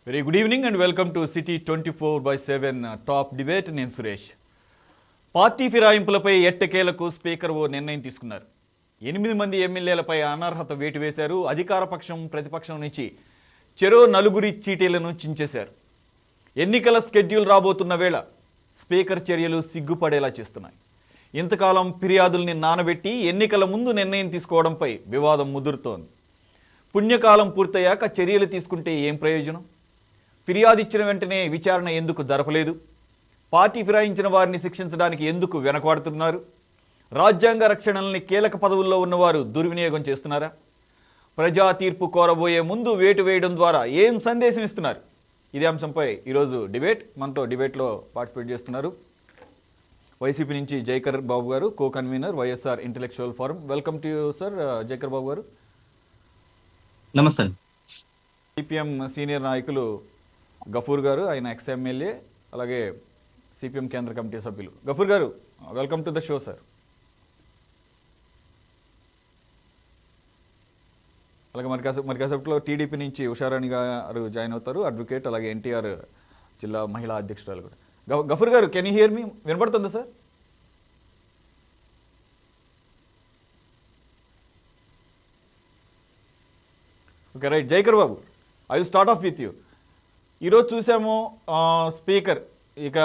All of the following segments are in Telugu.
Very good evening and welcome to City 24/7 Top Debate. నేను సురేష్. పార్టీ ఫిరాయింపులపై ఎట్టకేలకు స్పీకర్ ఓ నిర్ణయం తీసుకున్నారు. 8 మంది ఎమ్మెల్యేలపై అనర్హత వేటు వేశారు. అధికార పక్షం ప్రతిపక్షం నుంచి చెరో 4 చీటీలను చించేశారు. ఎన్నికల స్కెడ్యూల్ రాబోతున్న వేళ స్పీకర్ చర్యలు సిగ్గుపడేలా చేస్తున్నాయి. ఇంతకాలం ఫిర్యాదుల్ని నానబెట్టి ఎన్నికల ముందు నిర్ణయం తీసుకోవడంపై వివాదం ముదురుతోంది. పుణ్యకాలం పూర్తయ్యాక చర్యలు తీసుకుంటే ఏం ప్రయోజనం? ఫిర్యాదు ఇచ్చిన వెంటనే విచారణ ఎందుకు జరపలేదు? పార్టీ ఫిరాయించిన వారిని శిక్షించడానికి ఎందుకు వెనకాడుతున్నారు? రాజ్యాంగ రక్షణల్ని కీలక పదవుల్లో ఉన్నవారు దుర్వినియోగం చేస్తున్నారా? ప్రజా తీర్పు కోరబోయే ముందు వేటు వేయడం ద్వారా ఏం సందేశం ఇస్తున్నారు? ఇదే అంశంపై ఈరోజు డిబేట్. మనతో డిబేట్లో పార్టిసిపేట్ చేస్తున్నారు వైసీపీ నుంచి జైకర్ బాబు గారు, co convener YSR intellectual forum. Welcome to you sir Jaikar Babu గారు. నమస్తే. సిపిఎం సీనియర్ నాయకులు గఫూర్ గారు, ఆయన ఎక్స్ ఎమ్మెల్యే, అలాగే సిపిఎం కేంద్ర కమిటీ సభ్యులు. గఫూర్ గారు, welcome to the show sir. అలాగే మరి కాసేపట్లో టీడీపీ నుంచి ఉషారాణి గారు జాయిన్ అవుతారు, అడ్వకేట్, అలాగే ఎన్టీఆర్ జిల్లా మహిళా అధ్యక్షురాలు కూడా. గఫూర్ గారు, కెన్ యూ హియర్ మీ? వినపడుతుందా sir? Okay, right. Jayakar Babu, I will start of with you. ఈరోజు చూసాము స్పీకర్ ఇక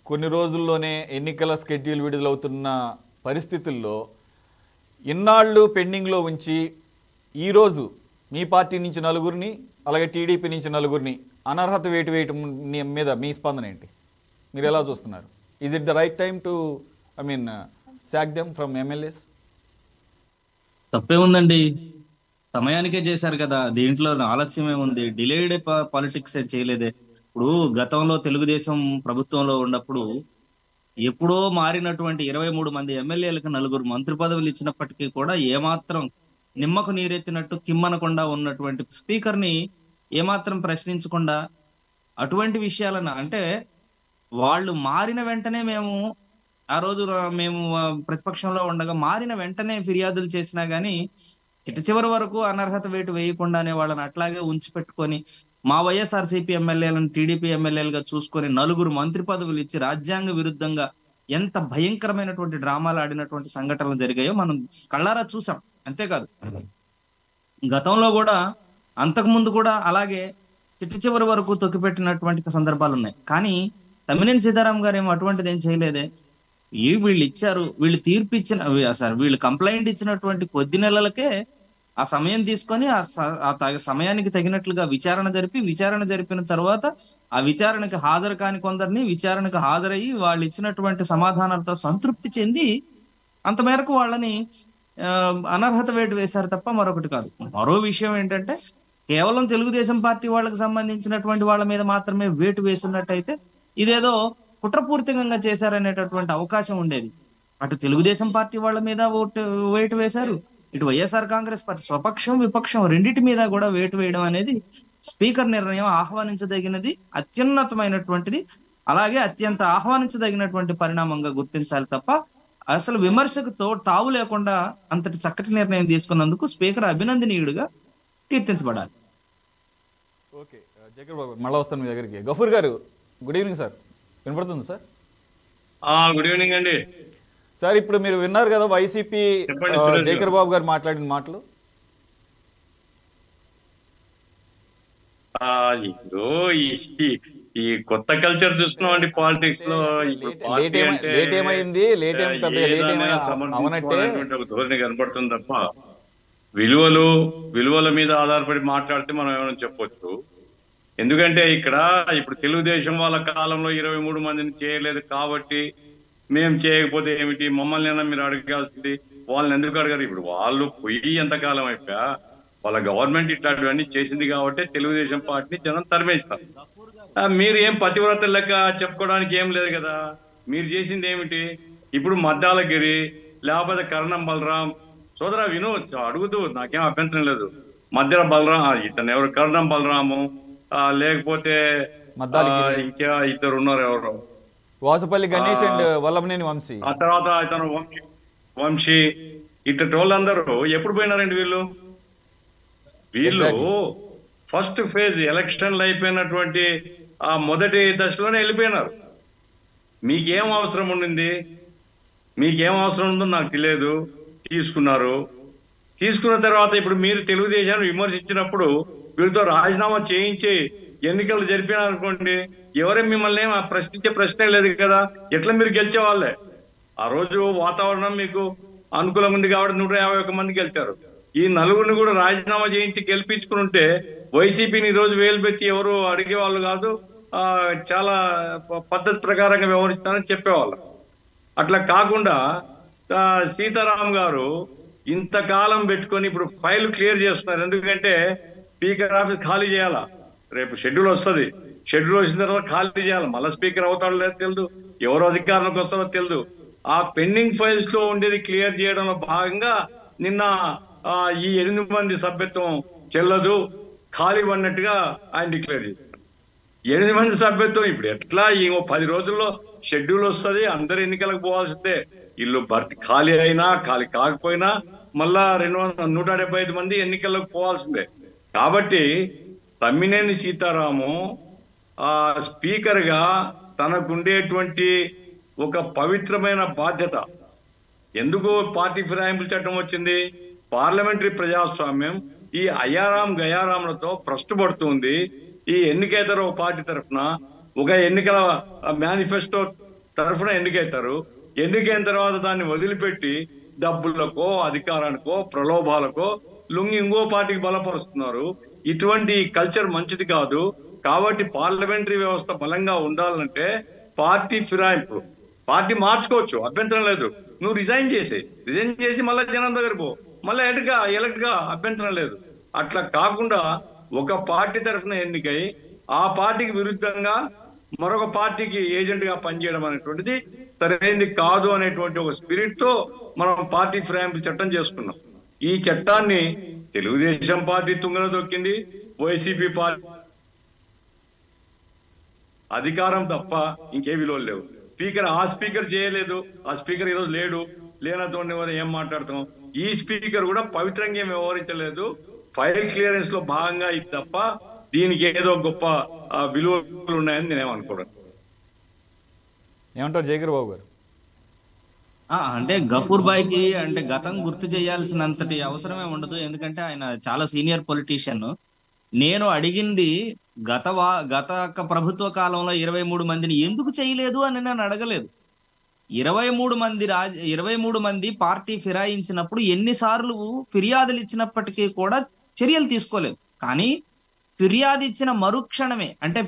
కొన్ని రోజుల్లోనే ఎన్నికల స్కెడ్యూల్ విడుదలవుతున్న పరిస్థితుల్లో ఇన్నాళ్ళు పెండింగ్లో ఉంచి ఈరోజు మీ పార్టీ నుంచి 4 అలాగే టీడీపీ నుంచి 4 అనర్హత వేటు వేయటం మీద మీ స్పందన ఏంటి? మీరు ఎలా చూస్తున్నారు? Is it the right time to sack them from MLAs? తప్పే ఉందండి, సమయానికే చేశారు కదా, దీంట్లో ఆలస్యమే ఉంది. డిలేడ్ పాలిటిక్స్ చేయలేదే. ఇప్పుడు గతంలో తెలుగుదేశం ప్రభుత్వంలో ఉన్నప్పుడు ఎప్పుడో మారినటువంటి 23 మంది ఎమ్మెల్యేలకు 4 మంత్రి పదవులు ఇచ్చినప్పటికీ కూడా ఏమాత్రం నిమ్మకు నీరెత్తినట్టు కిమ్మనకుండా ఉన్నటువంటి స్పీకర్ని ఏమాత్రం ప్రశ్నించకుండా అటువంటి విషయాలను, అంటే వాళ్ళు మారిన వెంటనే ఆ రోజు మేము ప్రతిపక్షంలో ఉండగా మారిన వెంటనే ఫిర్యాదులు చేసినా గానీ చివరి వరకు అనర్హత వేటు వేయకుండానే వాళ్ళని అట్లాగే ఉంచిపెట్టుకొని మా వైఎస్ఆర్సీపీ ఎమ్మెల్యేలను టీడీపీ ఎమ్మెల్యేలుగా చూసుకొని 4 మంత్రి పదవులు ఇచ్చి రాజ్యాంగ విరుద్ధంగా ఎంత భయంకరమైనటువంటి డ్రామాలు ఆడినటువంటి సంఘటనలు జరిగాయో మనం కళ్ళారా చూసాం. అంతేకాదు, గతంలో కూడా అంతకుముందు కూడా అలాగే చివరి వరకు తొక్కిపెట్టినటువంటి సందర్భాలు ఉన్నాయి. కానీ తమ్మినేని సీతారాం గారు ఏమో అటువంటిది ఏం చేయలేదే. వీళ్ళు ఇచ్చారు, వీళ్ళు తీర్పు ఇచ్చిన, వీళ్ళు కంప్లైంట్ ఇచ్చినటువంటి కొద్ది నెలలకే ఆ సమయం తీసుకొని ఆ సమయానికి తగినట్లుగా విచారణ జరిపిన తర్వాత ఆ విచారణకు హాజరు కాని కొందరిని విచారణకు హాజరయ్యి వాళ్ళు ఇచ్చినటువంటి సమాధానాలతో సంతృప్తి చెంది అంత మేరకు వాళ్ళని అనర్హత వేటు వేశారు తప్ప మరొకటి కాదు. మరో విషయం ఏంటంటే, కేవలం తెలుగుదేశం పార్టీ వాళ్ళకి సంబంధించినటువంటి వాళ్ళ మీద మాత్రమే వేటు వేస్తున్నట్టయితే ఇదేదో కుట్రపూర్తికంగా చేశారనేటటువంటి అవకాశం ఉండేది. అటు తెలుగుదేశం పార్టీ వాళ్ళ మీద వేటు వేశారు, ఇటు వైఎస్ఆర్ కాంగ్రెస్ పార్టీ స్వపక్షం విపక్షం రెండింటి మీద కూడా వేటు వేయడం అనేది స్పీకర్ నిర్ణయం ఆహ్వానించదగినది, అత్యున్నతమైనటువంటిది, అలాగే అత్యంత ఆహ్వానించదగినటువంటి పరిణామంగా గుర్తించాలి తప్ప అసలు విమర్శకు తావు లేకుండా అంతటి చక్కటి నిర్ణయం తీసుకున్నందుకు స్పీకర్ అభినందనీయుడిగా కీర్తించబడాలి. ఓకే, జగన్ బాబు మళ్ళీ వస్తాను మీ దగ్గరికి. గఫూర్ గారు, గుడ్ ఈవినింగ్ సార్. వినపడుతుంది సార్? గుడ్ ఈవినింగ్ అండి సార్. ఇప్పుడు మీరు విన్నారు కదా వైసీపీ జైకర్ బాబు గారు మాట్లాడిన మాటలు. ఇప్పుడు ఈ కొత్త కల్చర్ చూస్తున్నాం అండి పాలిటిక్స్ లో. ధోరణి కనపడుతుంది తప్ప విలువల మీద ఆధారపడి మాట్లాడితే మనం ఏమైనా చెప్పొచ్చు. ఎందుకంటే ఇప్పుడు తెలుగుదేశం వాళ్ళ కాలంలో 23 మందిని చేయలేదు కాబట్టి మేము చేయకపోతే ఏమిటి, మమ్మల్ని అయినా మీరు అడగాల్సింది, వాళ్ళని ఎందుకు అడగారు? ఇప్పుడు వాళ్ళు పోయి ఎంతకాలం అయిపోయా వాళ్ళ గవర్నమెంట్ ఇట్లాంటివన్నీ చేసింది కాబట్టి తెలుగుదేశం పార్టీని జనం తరిమేస్తారు. మీరు ఏం పతివ్రత లెక్క చెప్పుకోవడానికి ఏం లేదు కదా. మీరు చేసింది ఏమిటి? ఇప్పుడు మద్దాలగిరి లేకపోతే కరణం బలరాం, సోదరా విను, అడుగుతూ నాకేం అభ్యంతరం లేదు. మధ్యల బలరాం, ఇతను ఎవరు, కరణం బలరాము, లేకపోతే ఇంకా ఇద్దరు ఉన్నారు, ఎవరు, వాసుపల్లి గణేష్ అండ్ వల్లభనేని వంశీ, ఆ తర్వాత ఇతను వంశీ, ఇతని వాళ్ళందరూ ఎప్పుడు పోయినారండి? వీళ్ళు ఫస్ట్ ఫేజ్ ఎలక్షన్లు అయిపోయినటువంటి ఆ మొదటి దశలోనే వెళ్ళిపోయినారు. మీకేం అవసరం ఉండింది, మీకేం అవసరం ఉందో నాకు తెలియదు. తీసుకున్న తర్వాత ఇప్పుడు మీరు తెలుగుదేశాన్ని విమర్శించినప్పుడు వీళ్ళతో రాజీనామా చేయించి ఎన్నికలు జరిపినారనుకోండి, ఎవరే మిమ్మల్ని ప్రశ్నించే ప్రశ్నే లేదు కదా. ఎట్లా మీరు గెలిచే వాళ్ళే. ఆ రోజు వాతావరణం మీకు అనుకూలంగా ఉంది కాబట్టి 151 మంది గెలిచారు. ఈ నలుగురిని కూడా రాజీనామా చేయించి గెలిపించుకుని ఉంటే వైసీపీని ఈ రోజు వేలు పెట్టి ఎవరు అడిగే వాళ్ళు కాదు. చాలా పద్ధతి ప్రకారంగా వ్యవహరిస్తారని చెప్పేవాళ్ళు. అట్లా కాకుండా సీతారాం గారు ఇంతకాలం పెట్టుకొని ఇప్పుడు ఫైల్ క్లియర్ చేస్తున్నారు. ఎందుకంటే స్పీకర్ ఆఫీస్ ఖాళీ చేయాలా, రేపు షెడ్యూల్ వస్తుంది. షెడ్యూల్ వచ్చిన తర్వాత ఖాళీ చేయాలి. మళ్ళీ స్పీకర్ అవుతాడో లేదో తెలియదు, ఎవరు అధికారంలోకి వస్తారో తెలియదు. ఆ పెండింగ్ ఫైల్స్ లో ఉండేది క్లియర్ చేయడంలో భాగంగా నిన్న ఈ 8 మంది సభ్యత్వం చెల్లదు, ఖాళీ పడినట్టుగా ఆయన డిక్లేర్ చేశారు. 8 మంది సభ్యత్వం ఇప్పుడు ఎట్లా? ఈ 10 రోజుల్లో షెడ్యూల్ వస్తుంది, అందరు ఎన్నికలకు పోవాల్సిందే. ఇల్లు భర్తీ ఖాళీ అయినా ఖాళీ కాకపోయినా మళ్ళా 175 మంది ఎన్నికలకు పోవాల్సిందే. కాబట్టి తమ్మినేని సీతారాము స్పీకర్ గా తనకుండేటువంటి ఒక పవిత్రమైన బాధ్యత. ఎందుకు పార్టీ ఫిరాయింపుల చట్టం వచ్చింది? పార్లమెంటరీ ప్రజాస్వామ్యం ఈ అయ్యారాం గయారాంలతో భ్రష్టుపడుతుంది. ఈ ఎన్నికేతర ఒక పార్టీ తరఫున ఒక ఎన్నికల మేనిఫెస్టో తరఫున ఎన్నికైతారు. ఎన్నికైన తర్వాత దాన్ని వదిలిపెట్టి డబ్బులకో అధికారానికో ప్రలోభాలకో లొంగి ఇంకో పార్టీకి బలపరుస్తున్నారు. ఇటువంటి కల్చర్ మంచిది కాదు. కాబట్టి పార్లమెంటరీ వ్యవస్థ బలంగా ఉండాలంటే పార్టీ ఫిరాయింపు, పార్టీ మార్చుకోవచ్చు, అభ్యంతరం లేదు. నువ్వు రిజైన్ చేసి మళ్ళీ జనం దగ్గర పో, మళ్ళీ ఎలక్ట్ గా అభ్యంతరం లేదు. అట్లా కాకుండా ఒక పార్టీ తరఫున ఎన్నికై ఆ పార్టీకి విరుద్ధంగా మరొక పార్టీకి ఏజెంట్ గా పనిచేయడం అనేటువంటిది సరైనది కాదు అనేటువంటి ఒక స్పిరిట్ తో మనం పార్టీ ఫిరాయింపు చట్టం చేసుకున్నాం. ఈ చట్టాన్ని తెలుగుదేశం పార్టీ తుంగన దొక్కింది, వైసీపీ పార్టీ అధికారం తప్ప ఇంకే విలువలు లేవు. స్పీకర్ చేయలేదు, ఆ స్పీకర్ ఈరోజు లేనటువంటి ఏం మాట్లాడతాం. ఈ స్పీకర్ కూడా పవిత్రంగా ఏం వ్యవహరించలేదు. ఫైల్ క్లియరెన్స్ లో భాగంగా ఇది తప్ప దీనికి ఏదో గొప్ప విలువలు ఉన్నాయని నేనేమనుకోవడం. ఏమంటారు జయగిరి బాబు గారు? అంటే గఫూర్ భాయ్కి అంటే గతం గుర్తు చేయాల్సినంతటి అవసరమే ఉండదు. ఎందుకంటే ఆయన చాలా సీనియర్ పొలిటీషియన్. నేను అడిగింది గత ప్రభుత్వ కాలంలో 23 మందిని ఎందుకు చేయలేదు అని నేను అడగలేదు. 23 మంది పార్టీ ఫిరాయించినప్పుడు ఎన్నిసార్లు ఫిర్యాదులు ఇచ్చినప్పటికీ కూడా చర్యలు తీసుకోలేదు. కానీ ఫిర్యాదు ఇచ్చిన మరుక్షణమే, అంటే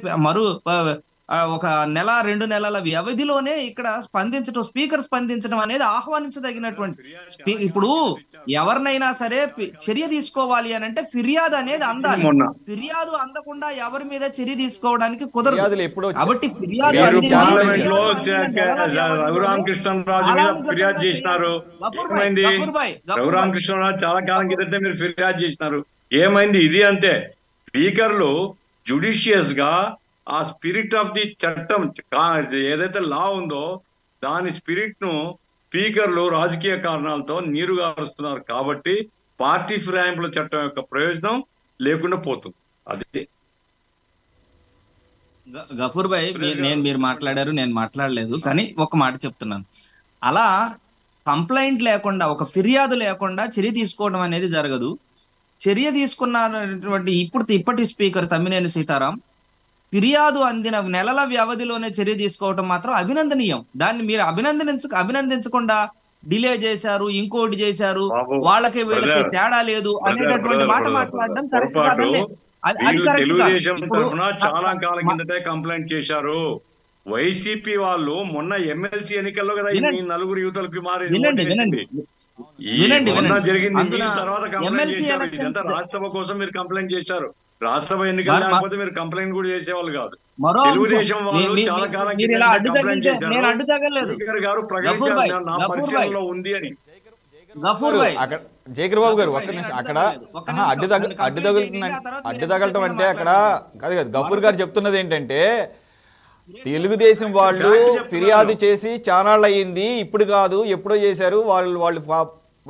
ఒక నెల 2 నెలల వ్యవధిలోనే ఇక్కడ స్పీకర్ స్పందించడం అనేది ఆహ్వానించదగినటువంటి. ఇప్పుడు ఎవరినైనా సరే చర్య తీసుకోవాలి అని అంటే ఫిర్యాదు అనేది అందాలి. ఫిర్యాదు అందకుండా ఎవరి మీద చర్య తీసుకోవడానికి కుదరదు. కాబట్టి ఫిర్యాదు ఫిర్యాదు చేసినారు. రఘురామకృష్ణరాజు చాలా కాలం కిందటే మీరు ఫిర్యాదు చేసినారు. ఏమైంది? ఇది అంతే. స్పీకర్లు జుడిషియస్ గా ఆ స్పిరిట్ ఆఫ్ ది చట్టం ఏదైతే లా ఉందో దాని స్పిరిట్ ను స్పీకర్లు రాజకీయ కారణాలతో నీరుగారుస్తున్నారు. కాబట్టి పార్టీ ఫిరాయింపుల చట్టం యొక్క ప్రయోజనం లేకుండా పోతుంది. అదే గఫూర్ భాయ్, మీరు మాట్లాడారు, నేను మాట్లాడలేదు. కానీ ఒక మాట చెప్తున్నాను. అలా కంప్లైంట్ లేకుండా, ఒక ఫిర్యాదు లేకుండా చర్య తీసుకోవడం అనేది జరగదు. చర్య తీసుకున్నటువంటి ఇప్పటి స్పీకర్ తమ్మినేని సీతారాం ఫిర్యాదు అందిన నెలల వ్యవధిలోనే చర్య తీసుకోవడం మాత్రం అభినందనీయం. దాన్ని మీరు అభినందించకుండా డిలే చేశారు, ఇంకోటి చేశారు, వాళ్ళకి వీళ్ళకి తేడా లేదు అనేటటువంటి మాట మాట్లాడడం కరెక్ట్ కాదండి. తెలుగుదేశం తరఫున చాలా కాలం కిందటే కంప్లైంట్ చేశారు. వైసీపీ వాళ్ళు మొన్న ఎమ్మెల్సీ ఎన్నికల్లో కదా ఈ 4 యువతలకు జరిగింది. తర్వాత కంప్లైంట్ చేశారు. రాజ్యసభ కోసం మీరు కంప్లైంట్ చేశారు. రాజ్యసభ ఎన్నికలు లేకపోతే మీరు కంప్లైంట్ కూడా చేసేవాళ్ళు కాదు. తెలుగుదేశం వాళ్ళు చాలా కాలం కంప్లైంట్ చేశారు గారు ప్రకటించారు నా పరిచయంలో ఉంది అని. జయగిరి బాబు గారు ఒక్క నిమిషం. అక్కడ అడ్డు తగలటం అంటే అక్కడ కాదు. గఫూర్ గారు చెప్తున్నది ఏంటంటే తెలుగుదేశం వాళ్ళు ఫిర్యాదు చేసి చానాళ్ళు అయ్యింది, ఇప్పుడు కాదు ఎప్పుడో చేశారు, వాళ్ళు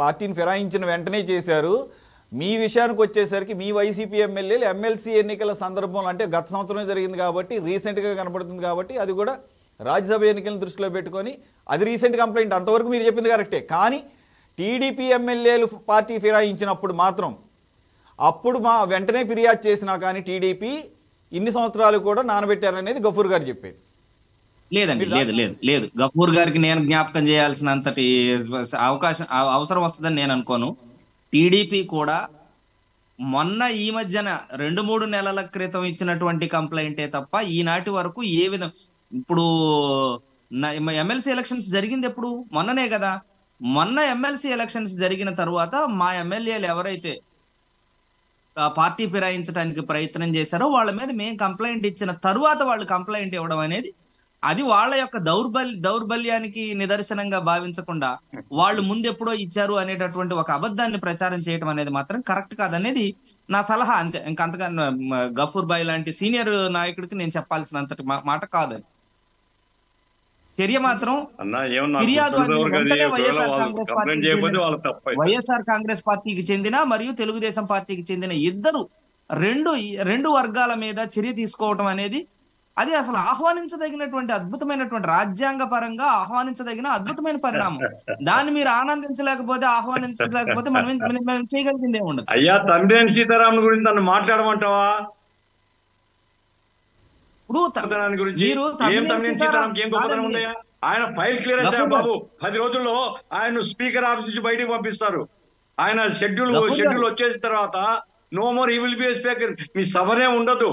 పార్టీని ఫిరాయించిన వెంటనే చేశారు, మీ విషయానికి వచ్చేసరికి మీ వైసీపీ ఎమ్మెల్యేలు ఎమ్మెల్సీ ఎన్నికల సందర్భంలో అంటే గత సంవత్సరమే జరిగింది కాబట్టి రీసెంట్గా కనపడుతుంది కాబట్టి అది కూడా రాజ్యసభ ఎన్నికలను దృష్టిలో పెట్టుకొని అది రీసెంట్ కంప్లైంట్, అంతవరకు మీరు చెప్పింది కరెక్టే. కానీ టీడీపీ ఎమ్మెల్యేలు పార్టీ ఫిరాయించినప్పుడు మాత్రం అప్పుడు మా వెంటనే ఫిర్యాదు చేసినా కానీ టీడీపీ ఇన్ని సంవత్సరాలు కూడా నానబెట్టారనేది గఫూర్ గారు చెప్పేది. లేదండి, లేదు. గఫూర్ గారికి నేను జ్ఞాపకం చేయాల్సినంతటి అవసరం వస్తుందని నేను అనుకోను. టీడీపీ కూడా మొన్న ఈ మధ్యన 2-3 నెలల క్రితం ఇచ్చినటువంటి కంప్లైంటే తప్ప ఈనాటి వరకు ఏ విధం ఇప్పుడు ఎమ్మెల్సీ ఎలక్షన్స్ జరిగింది ఎప్పుడు? మొన్ననే కదా. మొన్న ఎమ్మెల్సీ ఎలక్షన్స్ జరిగిన తర్వాత మా ఎమ్మెల్యేలు ఎవరైతే పార్టీ ఫిరాయించడానికి ప్రయత్నం చేశారో వాళ్ళ మీద మేము కంప్లైంట్ ఇచ్చిన తరువాత వాళ్ళు కంప్లైంట్ ఇవ్వడం అనేది అది వాళ్ళ యొక్క దౌర్బల్యానికి నిదర్శనంగా భావించకుండా వాళ్ళు ముందు ఎప్పుడో ఇచ్చారు అనేటటువంటి ఒక అబద్ధాన్ని ప్రచారం చేయడం అనేది మాత్రం కరెక్ట్ కాదనేది నా సలహా. అంతే, ఇంకంతగా గఫూర్ బాయ్ లాంటి సీనియర్ నాయకుడికి నేను చెప్పాల్సినంతటి మాట కాదు. చర్య మాత్రం ఫిర్యాదు వైఎస్ఆర్ కాంగ్రెస్ పార్టీకి చెందిన మరియు తెలుగుదేశం పార్టీకి చెందిన ఇద్దరు రెండు వర్గాల మీద చర్య తీసుకోవటం అనేది అది అసలు ఆహ్వానించదగినటువంటి అద్భుతమైనటువంటి రాజ్యాంగ పరంగా ఆహ్వానించదగిన అద్భుతమైన పరిణామం. దాన్ని మీరు ఆహ్వానించలేకపోతే మనం చేయగలిగింది ఏముండదు. అయ్యా, తమ్మినేని సీతారామన్ గురించి నన్ను మాట్లాడమంటావా? ఆయన ఫైల్ క్లియర్ అయితే బాబు 10 రోజుల్లో ఆయన స్పీకర్ ఆఫీస్ నుంచి బయటికి పంపిస్తారు. ఆయన షెడ్యూల్ వచ్చేసిన తర్వాత no more he will be speaker. మీ సభనే ఉండదు,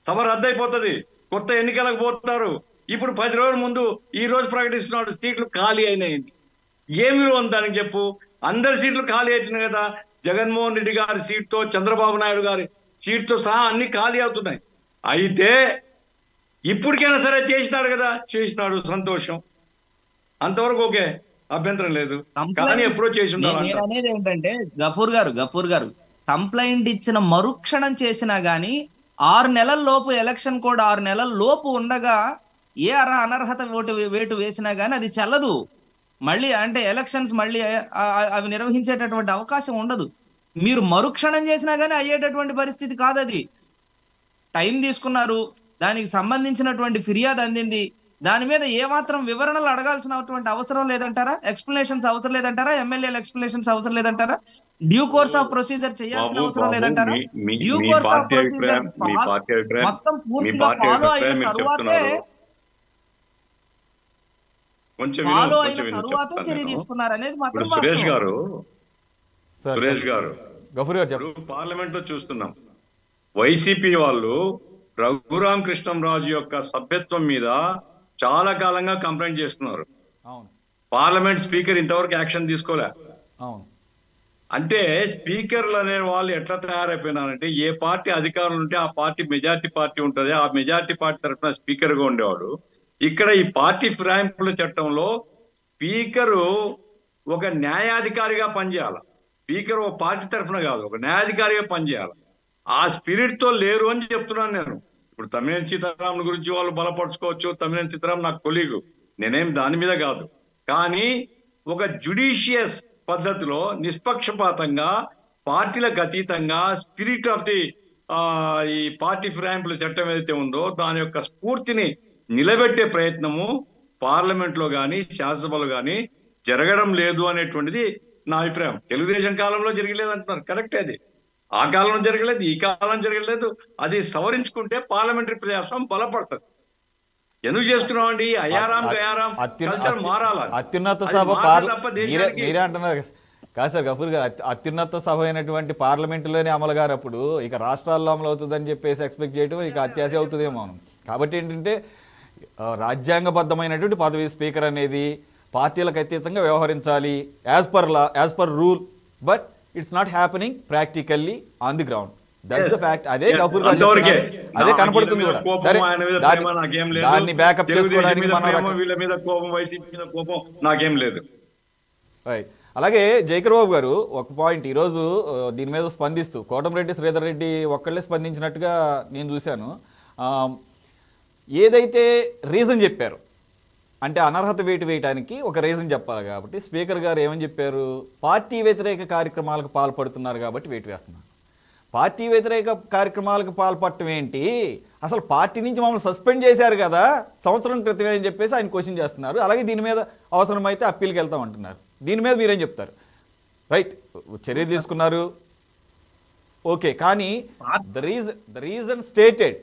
సభ రద్దయిపోతుంది, కొత్త ఎన్నికలకు పోతున్నారు. ఇప్పుడు 10 రోజుల ముందు ఈ రోజు ప్రకటిస్తున్నాడు సీట్లు ఖాళీ అయినాయండి. ఏమి ఉంది దానికి చెప్పు? అందరి సీట్లు ఖాళీ అవుతున్నాయి కదా. జగన్మోహన్ రెడ్డి గారి సీట్తో, చంద్రబాబు నాయుడు గారి సీట్తో సహా అన్ని ఖాళీ అవుతున్నాయి. అయితే ఇప్పటికైనా సరే చేసినాడు కదా, చేసినాడు, సంతోషం, అంతవరకు ఓకే, అభ్యంతరం లేదు. కానీ ఎప్పుడో చేసి అనేది ఏంటంటే గఫూర్ గారు కంప్లైంట్ ఇచ్చిన మరుక్షణం చేసినా గానీ 6 నెలల లోపు ఎలక్షన్ కోడ్ 6 నెలల లోపు ఉండగా ఏ అనర్హత వేటు వేసినా గానీ అది చెల్లదు. మళ్ళీ అంటే ఎలక్షన్స్ మళ్ళీ అవి నిర్వహించేటటువంటి అవకాశం ఉండదు. మీరు మరుక్షణం చేసినా గానీ అయ్యేటటువంటి పరిస్థితి కాదు. అది టైం తీసుకున్నారు, దానికి సంబంధించినటువంటి ఫిర్యాదు అందింది, దాని మీద ఏమాత్రం వివరణలు అడగాల్సినటువంటి అవసరం లేదంటారా? ఎక్స్ప్లెనేషన్స్ అవసరం లేదంటారా? ఎమ్మెల్యేల ఎక్స్ప్లెనేషన్స్ అవసరం లేదంటారా? డ్యూ కోర్స్ ఆఫ్ ప్రొసీజర్ చేయాల్సిన అవసరం లేదంటారా? డ్యూ కోర్స్ ఆఫ్ ప్రొసీజర్ మొత్తం పూర్తిగా ఫాలో అయిన తరువాతే చర్య తీసుకున్నారు అనేది మాత్రం సురేష్ గారు పార్లమెంట్ లో చూస్తున్నాం. వైసీపీ వాళ్ళు రఘురామ కృష్ణంరాజు యొక్క సభ్యత్వం మీద చాలా కాలంగా కంప్లైంట్ చేస్తున్నారు. పార్లమెంట్ స్పీకర్ ఇంతవరకు యాక్షన్ తీసుకోలే. అంటే స్పీకర్లు అనే వాళ్ళు ఎట్లా తయారైపోయినారంటే ఏ పార్టీ అధికారులు ఉంటే ఆ పార్టీ మెజార్టీ పార్టీ ఉంటుంది, ఆ మెజార్టీ పార్టీ తరఫున స్పీకర్ గా ఉండేవాడు. ఇక్కడ ఈ పార్టీ ఫిరాయింపుల చట్టంలో స్పీకరు ఒక న్యాయాధికారిగా పనిచేయాలి. స్పీకర్ ఒక పార్టీ తరఫున కాదు, ఒక న్యాయాధికారిగా పనిచేయాలి. ఆ స్పిరిట్ తో లేరు అని చెప్తున్నాను నేను. ఇప్పుడు తమ్మినేని సీతారామన్ గురించి వాళ్ళు బలపరుచుకోవచ్చు, తమ్మినేని సీతారామన్ నాకు కొలీగు, నేనేం దాని మీద కాదు. కానీ ఒక జ్యుడిషియస్ పద్ధతిలో నిష్పక్షపాతంగా పార్టీలకు అతీతంగా స్పిరిట్ ఆఫ్ ది ఈ పార్టీ ఫిరాయింపుల చట్టం ఏదైతే ఉందో దాని యొక్క స్ఫూర్తిని నిలబెట్టే ప్రయత్నము పార్లమెంట్ లో కానీ శాసనసభలో కానీ జరగడం లేదు అనేటువంటిది నా అభిప్రాయం. తెలుగుదేశం కాలంలో జరగలేదు అంటున్నారు, కరెక్టే. అది ఆ కాలంలో జరగలేదు, ఈ కాలం జరగలేదు. అది సవరించుకుంటే పార్లమెంటరీ ప్రజాస్వామ్యం బలపడుతుంది. ఎందుకు చేస్తున్నాం అండి? అత్యున్నత సభ మీరే అంటున్నారు కాదు సార్ గఫూర్ గారు, అత్యున్నత సభ అయినటువంటి పార్లమెంటులోనే అమలు కానప్పుడు ఇక రాష్ట్రాల్లో అమలు అవుతుందని చెప్పేసి ఎక్స్పెక్ట్ చేయడం ఇక అత్యాశ అవుతుందేమో. కాబట్టి ఏంటంటే రాజ్యాంగబద్ధమైనటువంటి పదవి స్పీకర్ అనేది పార్టీలకు అతీతంగా వ్యవహరించాలి as per rule. But it's not happening practically on the ground. That's the fact. అదే గఫూర్ గారు అదే కనపడుతుంది కూడా. సరే, దాన్ని బ్యాకప్ చేసుకోవడానికి నాకేం లేదు. రైట్. అలాగే జైకర్ బాబు గారు ఒక పాయింట్ ఈరోజు దీని మీద స్పందిస్తూ కోటంరెడ్డి శ్రీధర్ రెడ్డి ఒక్కళ్ళే స్పందించినట్టుగా నేను చూశాను. ఏదైతే రీజన్ చెప్పారు అంటే అనర్హత వేటు వేయడానికి ఒక రీజన్ చెప్పాలి కాబట్టి స్పీకర్ గారు ఏమని చెప్పారు, పార్టీ వ్యతిరేక కార్యక్రమాలకు పాల్పడుతున్నారు కాబట్టి వేటు వేస్తున్నారు. పార్టీ వ్యతిరేక కార్యక్రమాలకు పాల్పడటం ఏంటి, అసలు పార్టీ నుంచి మమ్మల్ని సస్పెండ్ చేశారు కదా సంవత్సరం క్రితమే అని చెప్పేసి ఆయన క్వశ్చన్ చేస్తున్నారు. అలాగే దీని మీద అవసరమైతే అప్పీల్కి వెళ్తాం అంటున్నారు. దీని మీద మీరేం చెప్తారు? రైట్, చర్య తీసుకున్నారు, ఓకే, కానీ ద రీజన్ స్టేటెడ్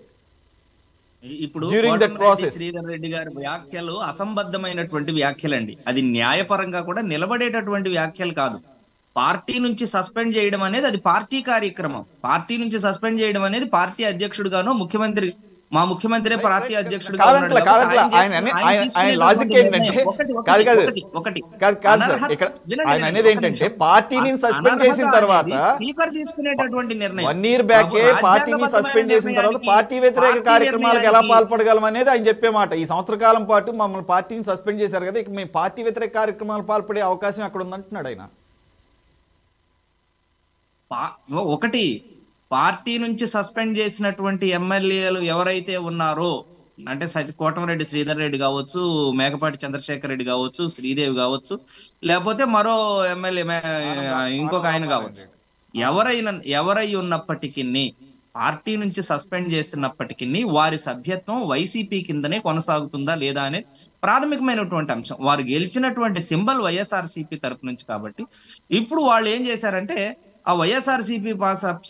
ఇప్పుడు during that process. Sridhar Reddy గారి వ్యాఖ్యలు అసంబద్ధమైనటువంటి వ్యాఖ్యలండి. అది న్యాయపరంగా కూడా నిలబడేటటువంటి వ్యాఖ్యలు కాదు. పార్టీ నుంచి సస్పెండ్ చేయడం అనేది అది పార్టీ కార్యక్రమం. పార్టీ నుంచి సస్పెండ్ చేయడం అనేది పార్టీ అధ్యక్షుడుగానో ముఖ్యమంత్రి, మా ముఖ్యమంత్రి పార్టీ అధ్యక్షుడుగా ఆయన అనేది ఏంటంటే పార్టీని సస్పెండ్ చేసిన తర్వాత స్పీకర్ తీసుకునేటటువంటి నిర్ణయం 1 year బ్యాకే పార్టీని సస్పెండ్ చేసిన తర్వాత పార్టీ వ్యతిరేక కార్యక్రమాలకు ఎలా పాల్పడగలం అనేది ఆయన చెప్పే మాట. ఈ సంవత్సర కాలం పాటు మమ్మల్ని పార్టీని సస్పెండ్ చేశారు కదా, ఇక మేము పార్టీ వ్యతిరేక కార్యక్రమాలు పాల్పడే అవకాశం అక్కడ ఉందంటున్నాడు ఆయన. ఒకటి, పార్టీ నుంచి సస్పెండ్ చేసినటువంటి ఎమ్మెల్యేలు ఎవరైతే ఉన్నారో, అంటే కోటమిరెడ్డి శ్రీధర్ రెడ్డి కావచ్చు, మేకపాటి చంద్రశేఖర్ రెడ్డి కావచ్చు, శ్రీదేవి కావచ్చు, లేకపోతే మరో ఎమ్మెల్యే ఇంకొక ఆయన కావచ్చు, ఎవరై ఉన్నప్పటికీ పార్టీ నుంచి సస్పెండ్ చేస్తున్నప్పటికీ వారి సభ్యత్వం వైసీపీ కిందనే కొనసాగుతుందా లేదా అనేది ప్రాథమికమైనటువంటి అంశం. వారు గెలిచినటువంటి సింబల్ వైఎస్ఆర్సీపీ తరపు నుంచి కాబట్టి ఇప్పుడు వాళ్ళు ఏం చేశారంటే ఆ వైఎస్ఆర్సీపీ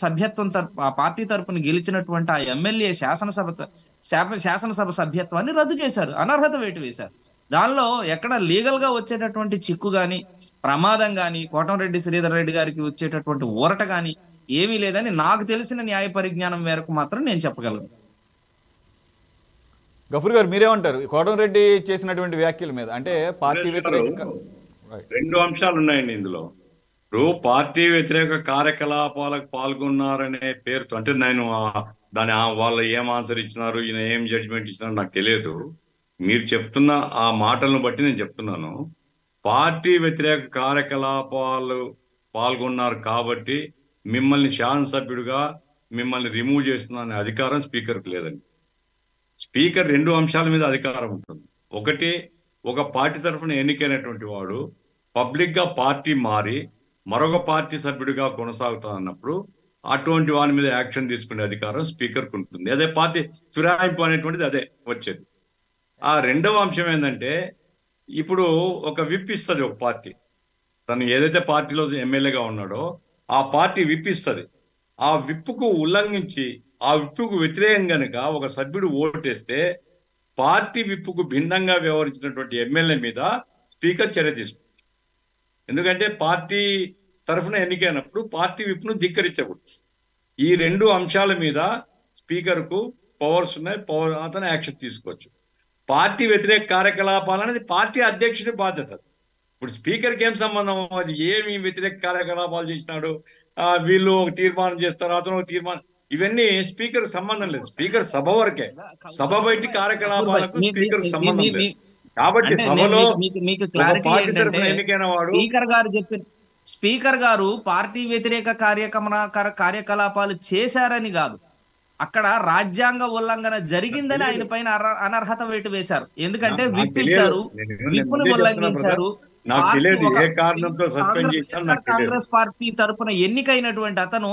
సభ్యత్వం ఆ పార్టీ తరపున గెలిచినటువంటి ఆ ఎమ్మెల్యే శాసనసభ సభ్యత్వాన్ని రద్దు చేశారు, అనర్హత వేటు వేశారు. దానిలో ఎక్కడ లీగల్ గా వచ్చేటటువంటి చిక్కు గాని, ప్రమాదం గాని, కోటమిరెడ్డి శ్రీధర్ రెడ్డి గారికి వచ్చేటటువంటి ఊరట గాని ఏమీ లేదని నాకు తెలిసిన న్యాయ పరిజ్ఞానం మేరకు మాత్రం నేను చెప్పగలను. గఫూర్ గారు మీరేమంటారు కోటమిరెడ్డి చేసినటువంటి వ్యాఖ్యల మీద? అంటే పార్టీ వ్యతిరేక 2 అంశాలు ఉన్నాయండి ఇందులో. ఇప్పుడు పార్టీ వ్యతిరేక కార్యకలాపాలకు పాల్గొన్నారనే పేరుతో, అంటే నేను దాని వాళ్ళు ఏం ఆన్సర్ ఇచ్చినారు, ఈయన ఏం జడ్జిమెంట్ ఇచ్చినారు నాకు తెలియదు. మీరు చెప్తున్న ఆ మాటలను బట్టి నేను చెప్తున్నాను, పార్టీ వ్యతిరేక కార్యకలాపాలు పాల్గొన్నారు కాబట్టి మిమ్మల్ని శాసనసభ్యుడిగా మిమ్మల్ని రిమూవ్ చేస్తున్న అధికారం స్పీకర్కి లేదండి. స్పీకర్ 2 అంశాల మీద అధికారం ఉంటుంది. ఒకటి, ఒక పార్టీ తరఫున ఎన్నికైనటువంటి వాడు పబ్లిక్గా పార్టీ మారి మరొక పార్టీ సభ్యుడిగా కొనసాగుతా అన్నప్పుడు అటువంటి వాని మీద యాక్షన్ తీసుకునే అధికారం స్పీకర్కి ఉంటుంది. అదే పార్టీ ఫిరాయింపు అనేటువంటిది అదే వచ్చేది. ఆ 2వ అంశం ఏంటంటే, ఇప్పుడు ఒక విప్ ఇస్తుంది ఒక పార్టీ, తను ఏదైతే పార్టీలో ఎమ్మెల్యేగా ఉన్నాడో ఆ పార్టీ విప్ ఇస్తుంది. ఆ విప్పుకు ఉల్లంఘించి ఆ విప్పుకు వ్యతిరేకం కనుక ఒక సభ్యుడు ఓటేస్తే పార్టీ విప్పుకు భిన్నంగా వ్యవహరించినటువంటి ఎమ్మెల్యే మీద స్పీకర్ చర్య తీసుకుంటారు. ఎందుకంటే పార్టీ తరఫున ఎన్నికైనప్పుడు పార్టీ విప్ను ధిక్కరించకూడదు. ఈ 2 అంశాల మీద స్పీకర్కు పవర్స్ ఉన్నాయి, అతను యాక్షన్ తీసుకోవచ్చు. పార్టీ వ్యతిరేక కార్యకలాపాలు అనేది పార్టీ అధ్యక్షుడి బాధ్యత. ఇప్పుడు స్పీకర్కి ఏం సంబంధం, అది ఏమి వ్యతిరేక కార్యకలాపాలు చేసినాడు, వీళ్ళు ఒక తీర్మానం చేస్తారు, అతను ఒక తీర్మానం, ఇవన్నీ స్పీకర్ సంబంధం లేదు. స్పీకర్ సభ వరకే, సభ బయటి కార్యకలాపాలకు స్పీకర్ సంబంధం లేదు. కాబట్టి సభలో ఎన్నికైన వాడు స్పీకర్ గారు పార్టీ వ్యతిరేక కార్యకలాపాలు చేశారని కాదు, అక్కడ రాజ్యాంగ ఉల్లంఘన జరిగిందని ఆయన పైన అనర్హత వేటు వేశారు. ఎందుకంటే విప్ ఇచ్చారు, విప్పును ఉల్లంఘించారు. కాంగ్రెస్ పార్టీ తరఫున ఎన్నికైనటువంటి అతను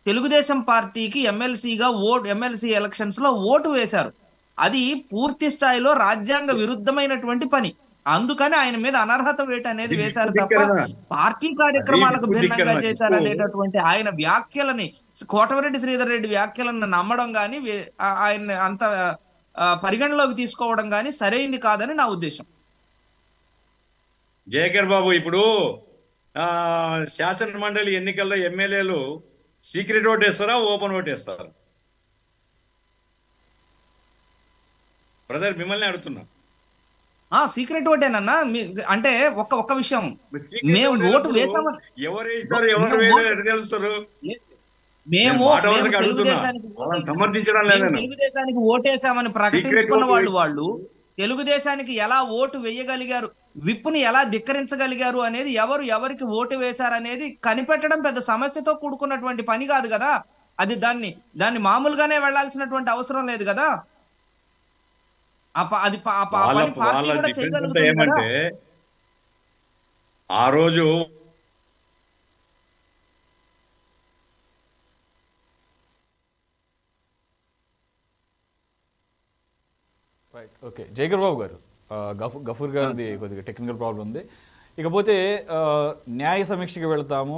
తెలుగుదేశం పార్టీకి ఎమ్మెల్సీ ఎలక్షన్స్ లో ఓటు వేశారు. అది పూర్తి స్థాయిలో రాజ్యాంగ విరుద్ధమైనటువంటి పని. అందుకని ఆయన మీద అనర్హత వేటు అనేది వేశారు తప్ప పార్టీ కార్యక్రమాలకు భిన్నంగా చేశారు అనేటటువంటి ఆయన వ్యాఖ్యలని, కోటమిరెడ్డి శ్రీధర్ రెడ్డి వ్యాఖ్యలను నమ్మడం గాని, ఆయన అంత పరిగణలోకి తీసుకోవడం గాని సరైంది కాదని నా ఉద్దేశం. జయకర్ బాబు, ఇప్పుడు శాసన మండలి ఎన్నికల్లో ఎమ్మెల్యేలు సీక్రెట్ ఓటు వేస్తారా, ఓపెన్ ఓటు వేస్తారా? బ్రదర్ మిమ్మల్ని అడుగుతున్నా. సీక్రెట్ ఓటేనన్నా. అంటే ఒక్క విషయం, మేము ఓటు వేసామని ఎవరు వేస్తారు, ఎవరు తెలుస్తారు? మేము తెలుగుదేశానికి ఓటేసామని ప్రకటించుకున్న వాళ్ళు తెలుగుదేశానికి ఎలా ఓటు వేయగలిగారు, విప్పుని ఎలా ధిక్కరించగలిగారు అనేది, ఎవరికి ఓటు వేశారనేది కనిపెట్టడం పెద్ద సమస్యతో కూడుకున్నటువంటి పని కాదు కదా. అది దాన్ని మామూలుగానే వెళ్లాల్సినటువంటి అవసరం లేదు కదా. వాళ్ళ పని పార్టీ వాళ్ళ కూడా డిఫెన్స్ అంతా చేయగలుగుతుంది కదా. ఏమంటే ఆ రోజు రైట్, ఓకే. జయకర్ బాబు గారు, గఫూర్ గారిది కొద్దిగా టెక్నికల్ ప్రాబ్లం ఉంది. ఇకపోతే న్యాయ సమీక్షకి వెళ్తాము,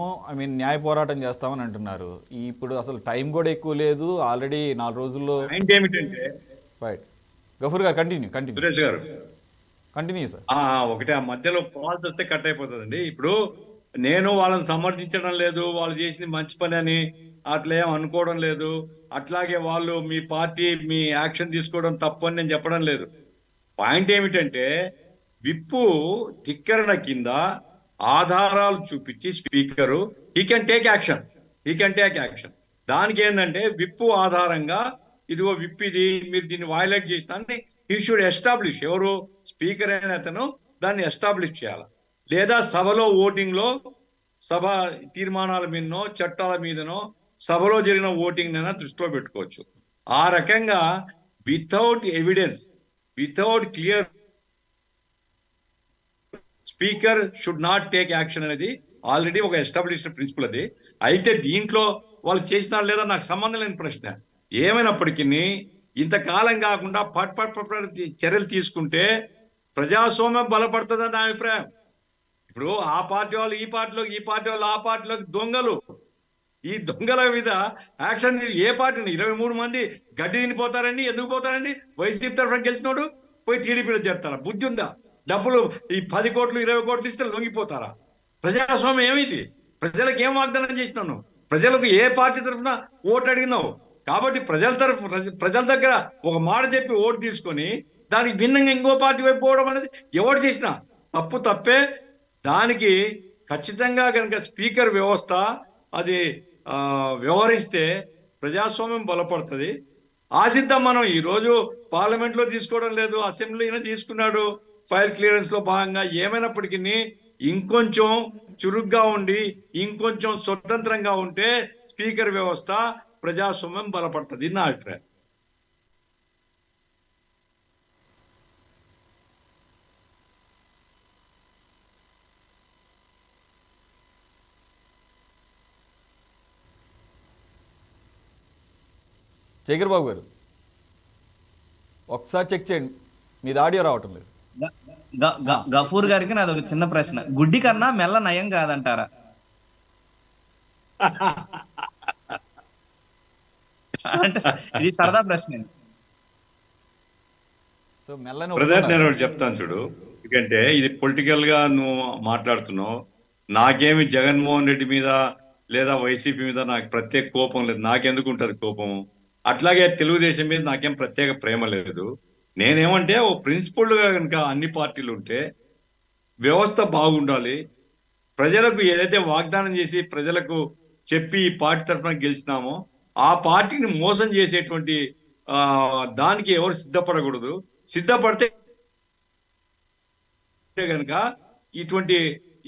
న్యాయ పోరాటం చేస్తామని అంటున్నారు. ఇప్పుడు అసలు టైం కూడా ఎక్కువ లేదు, ఆల్రెడీ 4 రోజుల్లో. పాయింట్ ఏమిటంటే రైట్, గఫూర్ గారు కంటిన్యూ సురేష్ గారు సార్. ఒకటే ఆ మధ్యలో పాల్స్ వస్తే కట్ అయిపోతుందండి. ఇప్పుడు నేను వాళ్ళని సమర్థించడం లేదు, వాళ్ళు చేసింది మంచి పని అని అట్లా ఏం అనుకోవడం లేదు. అట్లాగే వాళ్ళు మీ పార్టీ మీ యాక్షన్ తీసుకోవడం తప్పు అని నేను చెప్పడం లేదు. పాయింట్ ఏమిటంటే విప్పు ధిక్కరణ కింద ఆధారాలు చూపించి speaker he can take action. దానికి ఏంటంటే విప్పు ఆధారంగా ఇదిగో విప్ ఇది మీరు దీన్ని వయలేట్ చేసినాన్ని హీ షుడ్ ఎస్టాబ్లిష్, ఎవరు స్పీకర్ అయిన అతను దాన్ని ఎస్టాబ్లిష్ చేయాలి. లేదా సభలో ఓటింగ్ లో సభ తీర్మానాల మీదనో చట్టాల మీదనో సభలో జరిగిన ఓటింగ్ నైనా దృష్టిలో పెట్టుకోవచ్చు. ఆ రకంగా without evidence, without clear speaker should not take action అనేది ఆల్రెడీ ఒక ఎస్టాబ్లిష్డ్ ప్రిన్సిపల్ అది. అయితే దీంట్లో వాళ్ళు చేసినా లేదా నాకు సంబంధం లేని ప్రశ్న. ఏమైనప్పటికీ ఇంతకాలం కాకుండా పట్ చర్యలు తీసుకుంటే ప్రజాస్వామ్యం బలపడుతుందని నా అభిప్రాయం. ఇప్పుడు ఆ పార్టీ వాళ్ళు ఈ పార్టీలోకి, ఈ పార్టీ వాళ్ళు ఆ పార్టీలోకి దొంగలు. ఈ దొంగల మీద యాక్షన్ ఏ పార్టీని 23 మంది గడ్డి తినిపోతారండి. ఎందుకు పోతారండి? వైసీపీ తరఫున గెలిచినోడు పోయి టీడీపీలో చేస్తారా? బుద్ధి ఉందా? డబ్బులు ఈ 10 కోట్లు 20 కోట్లు ఇస్తే లొంగిపోతారా? ప్రజాస్వామ్యం ఏమిటి? ప్రజలకు ఏం వాగ్దానం చేసినాను? ప్రజలకు ఏ పార్టీ తరఫున ఓటు అడిగినావు? కాబట్టి ప్రజల దగ్గర ఒక మాట చెప్పి ఓటు తీసుకొని దానికి భిన్నంగా ఇంకో పార్టీ వైపు పోవడం అనేది ఎవరు చేసినా తప్పే. దానికి ఖచ్చితంగా కనుక స్పీకర్ వ్యవస్థ అది వ్యవహరిస్తే ప్రజాస్వామ్యం బలపడుతుంది. ఆశిద్దాం. మనం ఈరోజు పార్లమెంట్లో తీసుకోవడం లేదు, అసెంబ్లీనే తీసుకున్నాడు ఫైల్ క్లియరెన్స్ లో భాగంగా. ఏమైనప్పటికీ ఇంకొంచెం చురుగ్గా ఉండి ఇంకొంచెం స్వతంత్రంగా ఉంటే స్పీకర్ వ్యవస్థ ప్రజాస్వామ్యం బలపడుతుంది నా అభిప్రాయం. జయకర్ బాబు గారు, ఒకసారి చెక్ చేయండి, మీది ఆడియో రావటం లేదు. గఫూర్ గారికి నాది ఒక చిన్న ప్రశ్న, గుడ్డి కన్నా మెల్ల నయం కాదంటారా? అంటే ఇది సరదా ప్రశ్న. సో మెల్లని బ్రదర్ నేను చెప్తాను చూడు, ఎందుకంటే ఇది పొలిటికల్ గా నువ్వు మాట్లాడుతున్నావు. నాకేమి జగన్మోహన్ రెడ్డి మీద లేదా వైసీపీ మీద నాకు ప్రత్యేక కోపం లేదు. నాకెందుకు ఉంటుంది కోపం? అట్లాగే తెలుగుదేశం మీద నాకేం ప్రత్యేక ప్రేమ లేదు. నేనేమంటే ఓ ప్రిన్సిపల్గా కనుక అన్ని పార్టీలు ఉంటే వ్యవస్థ బాగుండాలి. ప్రజలకు ఏదైతే వాగ్దానం చేసి ప్రజలకు చెప్పి ఈ పార్టీ తరఫున గెలిచినామో ఆ పార్టీని మోసం చేసేటువంటి దానికి ఎవరు సిద్ధపడకూడదు. సిద్ధపడితే కనుక ఇటువంటి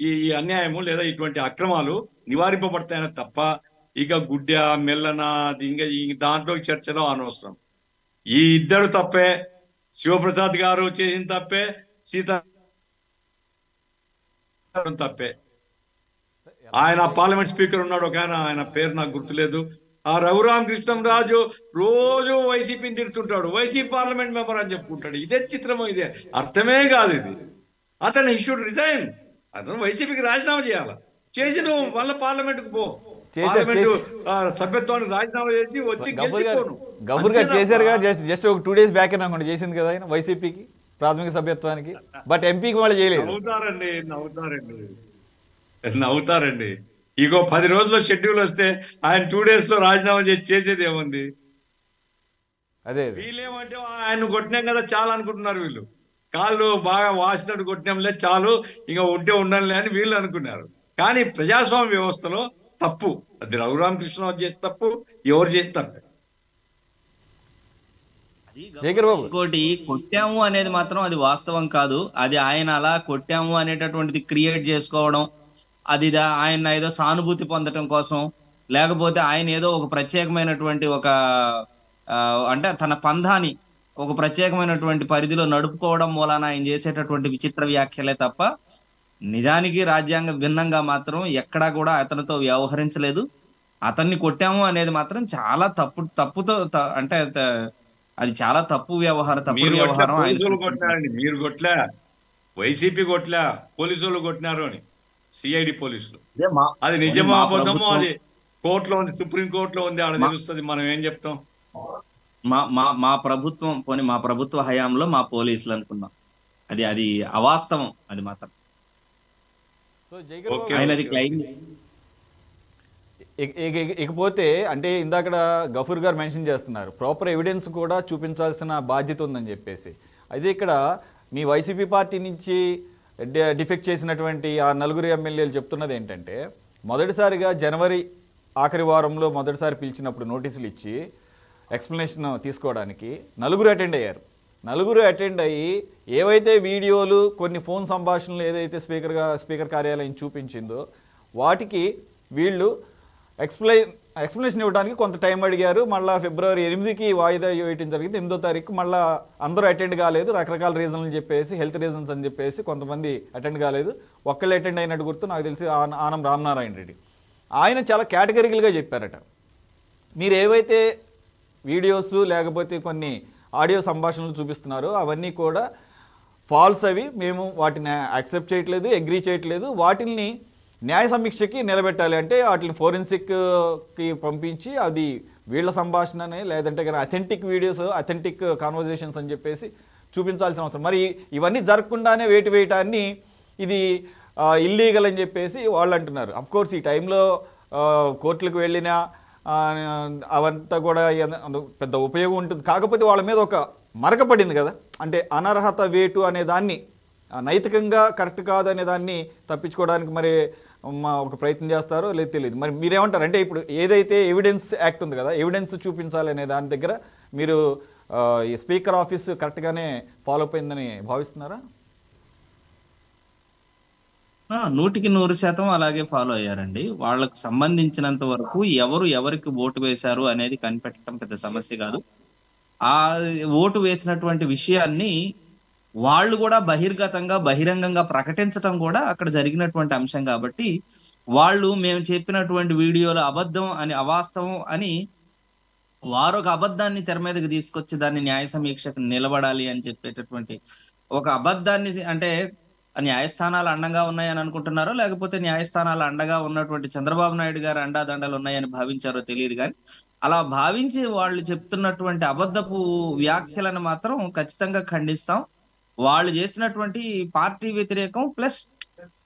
ఈ అన్యాయము లేదా ఇటువంటి అక్రమాలు నివారింపబడతాయని తప్ప ఇక గుడ్డ మెల్లన ఇంకా దాంట్లో చర్చలో అనవసరం. ఈ ఇద్దరు తప్పే, శివప్రసాద్ గారు చేసిన తప్పే, సీత తప్పే. ఆయన పార్లమెంట్ స్పీకర్ ఉన్నాడు ఒక ఆయన పేరు నాకు గుర్తులేదు, ఆ రఘురామకృష్ణంరాజు రోజు వైసీపీని తిడుతుంటాడు, వైసీపీ పార్లమెంట్ మెంబర్ అని చెప్పుకుంటాడు. ఇదే చిత్రము, ఇదే అర్థమే కాదు ఇది. అతను హీ షుడ్ రిజైన్. అతను వైసీపీకి రాజీనామా చేయాలి. చేసి నువ్వు మళ్ళీ పార్లమెంట్కి పో, పార్లమెంట్ సభ్యత్వానికి రాజీనామా చేసి వచ్చి గఫూర్ గారు చేశారుగా. జస్ట్ ఒక 2 days బ్యాక్ అనుకోండి చేసింది కదా ఆయన వైసీపీకి ప్రాథమిక సభ్యత్వానికి. బట్ ఎంపీకి వాళ్ళు చేయలేదు. నవ్వుతారండి. ఇగో 10 రోజుల్లో షెడ్యూల్ వస్తే ఆయన 2 days లో రాజీనామా చేసేది ఏముంది? అదే వీళ్ళేమంటే ఆయన కొట్టినాం కదా చాలు అనుకుంటున్నారు. వీళ్ళు కాళ్ళు బాగా వాసినట్టు కొట్టినాంలే చాలు, ఇంకా ఉంటే ఉండాలి అని వీళ్ళు అనుకున్నారు. కానీ ప్రజాస్వామ్య వ్యవస్థలో తప్పు. అది రఘురామకృష్ణ చేసి తప్పు, ఎవరు చేసి తప్పు. ఇంకోటి, కొట్టాము అనేది మాత్రం అది వాస్తవం కాదు. అది ఆయన అలా కొట్టాము అనేటటువంటిది క్రియేట్ చేసుకోవడం, అది ఆయన ఏదో సానుభూతి పొందటం కోసం, లేకపోతే ఆయన ఏదో ఒక ప్రత్యేకమైనటువంటి ఒక అంటే తన పంధాని ఒక ప్రత్యేకమైనటువంటి పరిధిలో నడుపుకోవడం మూలాన ఆయన చేసేటటువంటి విచిత్ర వ్యాఖ్యలే తప్ప నిజానికి రాజ్యాంగ భిన్నంగా మాత్రం ఎక్కడా కూడా అతనితో వ్యవహరించలేదు. అతన్ని కొట్టాము అనేది మాత్రం చాలా తప్పుతో అంటే అది చాలా తప్పు వ్యవహారం, తప్పుడు వ్యవహారం. మీరు కొట్లా, వైసీపీ కొట్లా, పోలీసు వాళ్ళు కొట్టినారు అని సిఐడి పోలీసులు. అది నిజమో అబద్ధమో అది కోర్టులో ఉంది, సుప్రీం కోర్టులో ఉంది, ఆడ తెలుస్తుంది. మనం ఏం చెప్తాం? మా ప్రభుత్వం పోనీ మా ప్రభుత్వ హయాంలో మా పోలీసులు అనుకున్నాం, అది అవాస్తవం, అది మాత్రం. ఆయనది క్లెయిమ్. ఇకపోతే అంటే ఇందాక గఫూర్ గారు మెన్షన్ చేస్తున్నారు ప్రాపర్ ఎవిడెన్స్ కూడా చూపించాల్సిన బాధ్యత ఉందని చెప్పేసి. అయితే ఇక్కడ మీ వైసీపీ పార్టీ నుంచి డిఫెక్ట్ చేసినటువంటి ఆ నలుగురు ఎమ్మెల్యేలు చెప్తున్నది ఏంటంటే, మొదటిసారిగా జనవరి ఆఖరి వారంలో మొదటిసారి పిలిచినప్పుడు నోటీసులు ఇచ్చి ఎక్స్ప్లెనేషన్ తీసుకోవడానికి నలుగురు అటెండ్ అయ్యారు. నలుగురు అటెండ్ అయ్యి ఏవైతే వీడియోలు కొన్ని ఫోన్ సంభాషణలు ఏదైతే స్పీకర్ కార్యాలయం చూపించిందో వాటికి వీళ్ళు ఎక్స్ప్లెనేషన్ ఇవ్వడానికి కొంత టైం అడిగారు. మళ్ళీ ఫిబ్రవరి 8కి వాయిదా వేయడం జరిగింది. 8వ తారీఖు మళ్ళీ అందరూ అటెండ్ కాలేదు, రకరకాల రీజన్లు చెప్పేసి, హెల్త్ రీజన్స్ అని చెప్పేసి కొంతమంది అటెండ్ కాలేదు. ఒక్కళ్ళు అటెండ్ అయినట్టు గుర్తు నాకు తెలిసి ఆనం రామనారాయణ రెడ్డి. ఆయన చాలా కేటగిరికల్గా చెప్పారట, మీరు ఏవైతే వీడియోస్ లేకపోతే కొన్ని ఆడియో సంభాషణలు చూపిస్తున్నారో అవన్నీ కూడా ఫాల్స్, అవి మేము వాటిని యాక్సెప్ట్ చేయట్లేదు, అగ్రీ చేయట్లేదు, వాటిని న్యాయ సమీక్షకి నిలబెట్టాలి, అంటే వాటిని ఫోరెన్సిక్కి పంపించి అది వీళ్ళ సంభాషణనే లేదంటే కానీ అథెంటిక్ వీడియోస్, అథెంటిక్ కాన్వర్జేషన్స్ అని చెప్పేసి చూపించాల్సిన అవసరం. మరి ఇవన్నీ జరగకుండానే వేటు వేయటాన్ని ఇది ఇల్లీగల్ అని చెప్పేసి వాళ్ళు అంటున్నారు. అఫ్కోర్స్ ఈ టైంలో కోర్టులకు వెళ్ళినా అవంతా కూడా పెద్ద ఉపయోగం ఉంటుంది. కాకపోతే వాళ్ళ మీద ఒక మరక పడింది కదా, అంటే అనర్హత వేటు అనే దాన్ని నైతికంగా కరెక్ట్ కాదు అనే దాన్ని తప్పించుకోవడానికి మరి ఒక ప్రయత్నం చేస్తారో లేదు తెలియదు. మరి మీరేమంటారు? అంటే ఇప్పుడు ఏదైతే ఎవిడెన్స్ యాక్ట్ ఉంది కదా, ఎవిడెన్స్ చూపించాలనే దాని దగ్గర మీరు ఈ స్పీకర్ ఆఫీస్ కరెక్ట్గానే ఫాలో అప్ అయిందని భావిస్తున్నారా? 100% అలాగే ఫాలో అయ్యారండి. వాళ్ళకు సంబంధించినంత వరకు ఎవరికి ఓటు వేశారు అనేది కనిపెట్టడం పెద్ద సమస్య కాదు. ఆ ఓటు వేసినటువంటి విషయాన్ని వాళ్ళు కూడా బహిరంగంగా ప్రకటించడం కూడా అక్కడ జరిగినటువంటి అంశం కాబట్టి, వాళ్ళు మేము చెప్పినటువంటి వీడియోలు అబద్ధం అని, అవాస్తవం అని వారు ఒక అబద్ధాన్ని తెర మీదకి తీసుకొచ్చి దాన్ని న్యాయ సమీక్షకు నిలబడాలి అని చెప్పేటటువంటి ఒక అబద్ధాన్ని, అంటే న్యాయస్థానాలు అండగా ఉన్నాయని అనుకుంటున్నారో లేకపోతే న్యాయస్థానాలు అండగా ఉన్నటువంటి చంద్రబాబు నాయుడు గారు అండాదండలు ఉన్నాయని భావించారో తెలియదు, కానీ అలా భావించి వాళ్ళు చెప్తున్నటువంటి అబద్ధపు వ్యాఖ్యలను మాత్రం ఖచ్చితంగా ఖండిస్తాం. వాళ్ళు చేసినటువంటి పార్టీ వ్యతిరేకం ప్లస్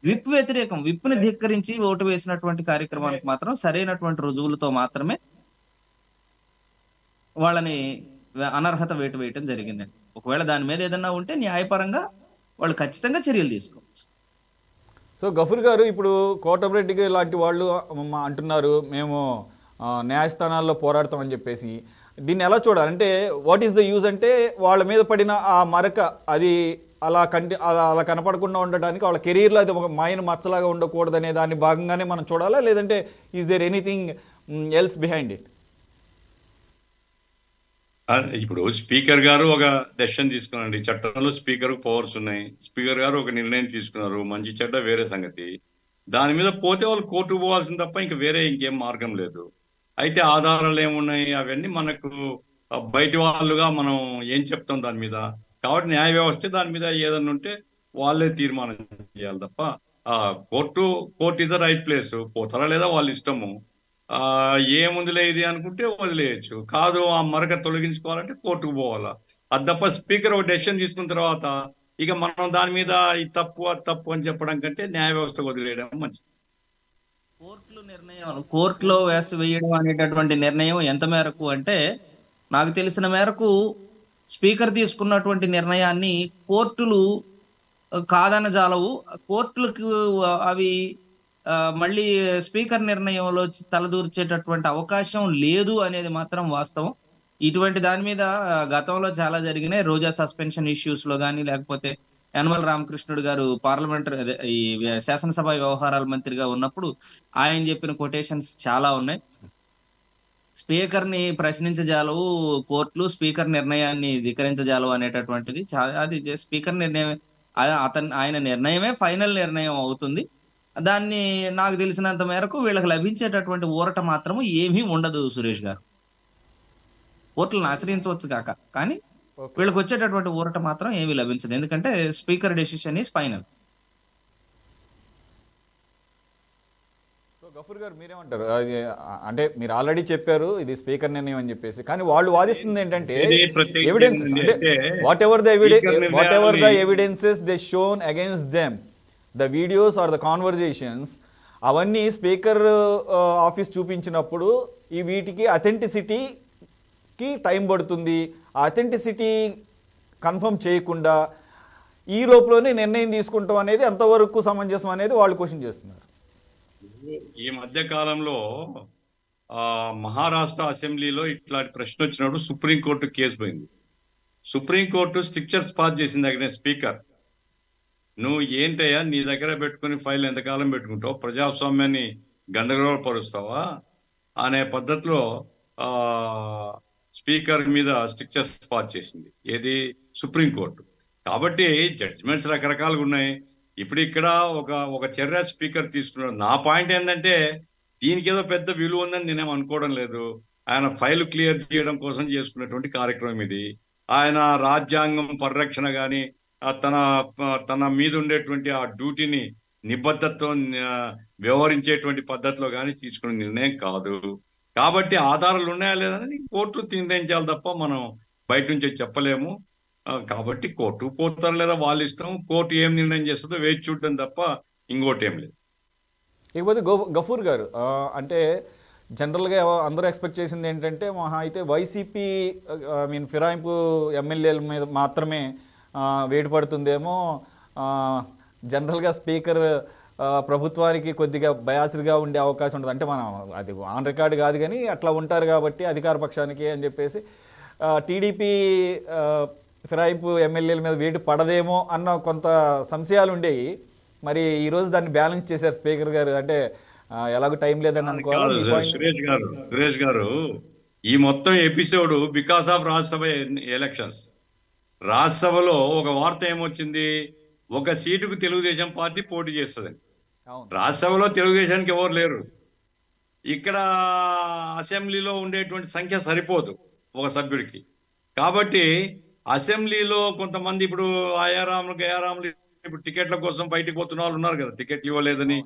విప్ని ధిక్కరించి ఓటు వేసినటువంటి కార్యక్రమానికి మాత్రం సరైనటువంటి రుజువులతో మాత్రమే వాళ్ళని అనర్హత వేటు వేయటం జరిగిందండి. ఒకవేళ దాని మీద ఏదన్నా ఉంటే న్యాయపరంగా వాళ్ళు ఖచ్చితంగా చర్యలు తీసుకోవచ్చు. సో గఫూర్ గారు, ఇప్పుడు కోటమిరెడ్డి లాంటి వాళ్ళు అంటున్నారు మేము న్యాయస్థానాల్లో పోరాడతామని చెప్పేసి, దీన్ని ఎలా చూడాలి? అంటే వాట్ ఈస్ ద యూజ్? అంటే వాళ్ళ మీద పడిన ఆ మరక అది అలా కనపడకుండా ఉండడానికి వాళ్ళ కెరీర్లో అది ఒక మాయన మచ్చలాగా ఉండకూడదు అనే దాని భాగంగానే మనం చూడాలా, లేదంటే is there anything else behind it? ఇప్పుడు స్పీకర్ గారు ఒక డెసిషన్ తీసుకున్నారండి. చట్టంలో స్పీకర్ పవర్స్ ఉన్నాయి. స్పీకర్ గారు ఒక నిర్ణయం తీసుకున్నారు, మంచి చెడ్డ వేరే సంగతి. దాని మీద పోతే వాళ్ళు కోర్టుకు పోవాల్సింది తప్ప ఇంకేం మార్గం లేదు. అయితే ఆధారాలు ఏమున్నాయి అవన్నీ మనకు బయటి వాళ్ళుగా మనం ఏం చెప్తాం దాని మీద. కాబట్టి న్యాయ వ్యవస్థ దాని మీద ఏదన్నా ఉంటే వాళ్ళే తీర్మానం చేయాలి తప్ప court is the right place. పోతారా లేదా వాళ్ళ ఇష్టము. ఏముందిలే ఇది అనుకుంటే వదిలేయచ్చు, కాదు ఆ మరక తొలగించుకోవాలంటే కోర్టుకు పోవాలా. అది తప్ప స్పీకర్ ఒక డెసిషన్ తీసుకున్న తర్వాత ఇక మనం దాని మీద ఇది తప్పు అది తప్పు అని చెప్పడం కంటే న్యాయ వ్యవస్థకు వదిలేయడం మంచిది. కోర్టులో వేయడం అనేటటువంటి నిర్ణయం ఎంత మేరకు అంటే, నాకు తెలిసిన మేరకు స్పీకర్ తీసుకున్నటువంటి నిర్ణయాన్ని కోర్టులు కాదనజాలవు. కోర్టులకు అవి మళ్ళీ స్పీకర్ నిర్ణయంలో తలదూర్చేటటువంటి అవకాశం లేదు అనేది మాత్రం వాస్తవం. ఇటువంటి దాని మీద గతంలో చాలా జరిగినాయి. రోజా సస్పెన్షన్ ఇష్యూస్ లో కానీ, లేకపోతే యనమల రామకృష్ణుడు గారు ఈ శాసనసభ వ్యవహారాల మంత్రిగా ఉన్నప్పుడు ఆయన చెప్పిన కొటేషన్స్ చాలా ఉన్నాయి. స్పీకర్ ని ప్రశ్నించజాలవు కోర్టులు, స్పీకర్ నిర్ణయాన్ని ధిక్కరించజాలవు అనేటటువంటిది అది స్పీకర్ నిర్ణయం, ఆయన నిర్ణయమే ఫైనల్ నిర్ణయం అవుతుంది. దాన్ని నాకు తెలిసినంత మేరకు వీళ్ళకి లభించేటటువంటి ఊరట మాత్రము ఏమీ ఉండదు సురేష్ గారు. కోర్టులను ఆశ్రయించవచ్చు కాక, కానీ వీళ్ళకి వచ్చేటటువంటి ఊరట మాత్రం ఏమీ లభించదు, ఎందుకంటే speaker decision is final. Gafoor garu మీరేమంటారు? అంటే మీరు ఆల్రెడీ చెప్పారు ఇది స్పీకర్ నిర్ణయం అని చెప్పేసి, కానీ వాళ్ళు వాదిస్తుంది ఏంటంటే ఎవిడెన్సెస్, అంటే whatever the evidences they shown against them, the videos are the conversations, అవన్నీ స్పీకర్ ఆఫీస్ చూపించినప్పుడు ఈ వీటికి అథెంటిసిటీకి టైం పడుతుంది. ఆ అథెంటిసిటీ కన్ఫర్మ్ చేయకుండా ఈ లోపలనే నిర్ణయం తీసుకుంటాం అనేది ఎంతవరకు సమంజసం అనేది వాళ్ళు క్వశ్చన్ చేస్తున్నారు. ఈ మధ్య కాలంలో మహారాష్ట్ర అసెంబ్లీలో ఇట్లాంటి ప్రశ్న వచ్చినప్పుడు సుప్రీంకోర్టు కేసు పోయింది. సుప్రీంకోర్టు స్ట్రిక్చర్స్ పాస్ చేసింది అగ్నే స్పీకర్, నువ్వు ఏంటయ్యా నీ దగ్గర పెట్టుకుని ఫైల్ ఎంతకాలం పెట్టుకుంటావు, ప్రజాస్వామ్యాన్ని గందరగోళపరుస్తావా అనే పద్ధతిలో స్పీకర్ మీద స్ట్రిక్చర్స్ పాస్ చేసింది, ఏది సుప్రీంకోర్టు. కాబట్టి జడ్జిమెంట్స్ రకరకాలుగా ఉన్నాయి. ఇప్పుడు ఇక్కడ ఒక చర్య స్పీకర్ తీసుకున్నాడు. నా పాయింట్ ఏంటంటే దీనికి ఏదో పెద్ద విలువ ఉందని నేనేం అనుకోవడం లేదు. ఆయన ఫైల్ క్లియర్ చేయడం కోసం చేసుకున్నటువంటి కార్యక్రమం ఇది. ఆయన రాజ్యాంగం పరిరక్షణ కానీ తన మీద ఉండేటువంటి ఆ డ్యూటీని నిబద్ధతతో వ్యవహరించేటువంటి పద్ధతిలో కానీ తీసుకునే నిర్ణయం కాదు. కాబట్టి ఆధారాలు ఉన్నాయా లేదని కోర్టు నిర్ణయించాలి తప్ప మనం బయట నుంచి చెప్పలేము. కాబట్టి కోర్టు పోతారు లేదా వాళ్ళ ఇష్టం, కోర్టు ఏం నిర్ణయం చేస్తుందో వేచి చూడడం తప్ప ఇంకోటి ఏం లేదు. ఇకపోతే గఫూర్ గారు, అంటే జనరల్గా అందరూ ఎక్స్పెక్ట్ చేసింది ఏంటంటే మహా అయితే వైసీపీ ఫిరాయింపు ఎమ్మెల్యేల మీద మాత్రమే వేడి పడుతుందేమో, జనరల్గా స్పీకర్ ప్రభుత్వానికి కొద్దిగా బయాస్డ్గా ఉండే అవకాశం ఉంటుంది, అంటే మనం అది ఆన్ రికార్డు కాదు కానీ అట్లా ఉంటారు కాబట్టి అధికార పక్షానికి అని చెప్పేసి టీడీపీ ఫిరాయింపు ఎమ్మెల్యేల మీద వేటు పడదేమో అన్న కొంత సంశయాలు ఉండేవి. మరి ఈరోజు దాన్ని బ్యాలెన్స్ చేశారు స్పీకర్ గారు, అంటే ఎలాగో టైం లేదని అనుకోవాలి. సురేష్ గారు, ఈ మొత్తం episode because of Rajya Sabha elections. రాజ్యసభలో ఒక వార్త ఏమొచ్చింది, ఒక సీటుకు తెలుగుదేశం పార్టీ పోటీ చేస్తుందని. రాజ్యసభలో తెలుగుదేశానికి ఎవరు లేరు. ఇక్కడ అసెంబ్లీలో ఉండేటువంటి సంఖ్య సరిపోదు ఒక సభ్యుడికి. కాబట్టి అసెంబ్లీలో కొంతమంది ఇప్పుడు గయారాములు ఇప్పుడు టికెట్ల కోసం బయటకు పోతున్న వాళ్ళు ఉన్నారు కదా, టికెట్లు ఇవ్వలేదని.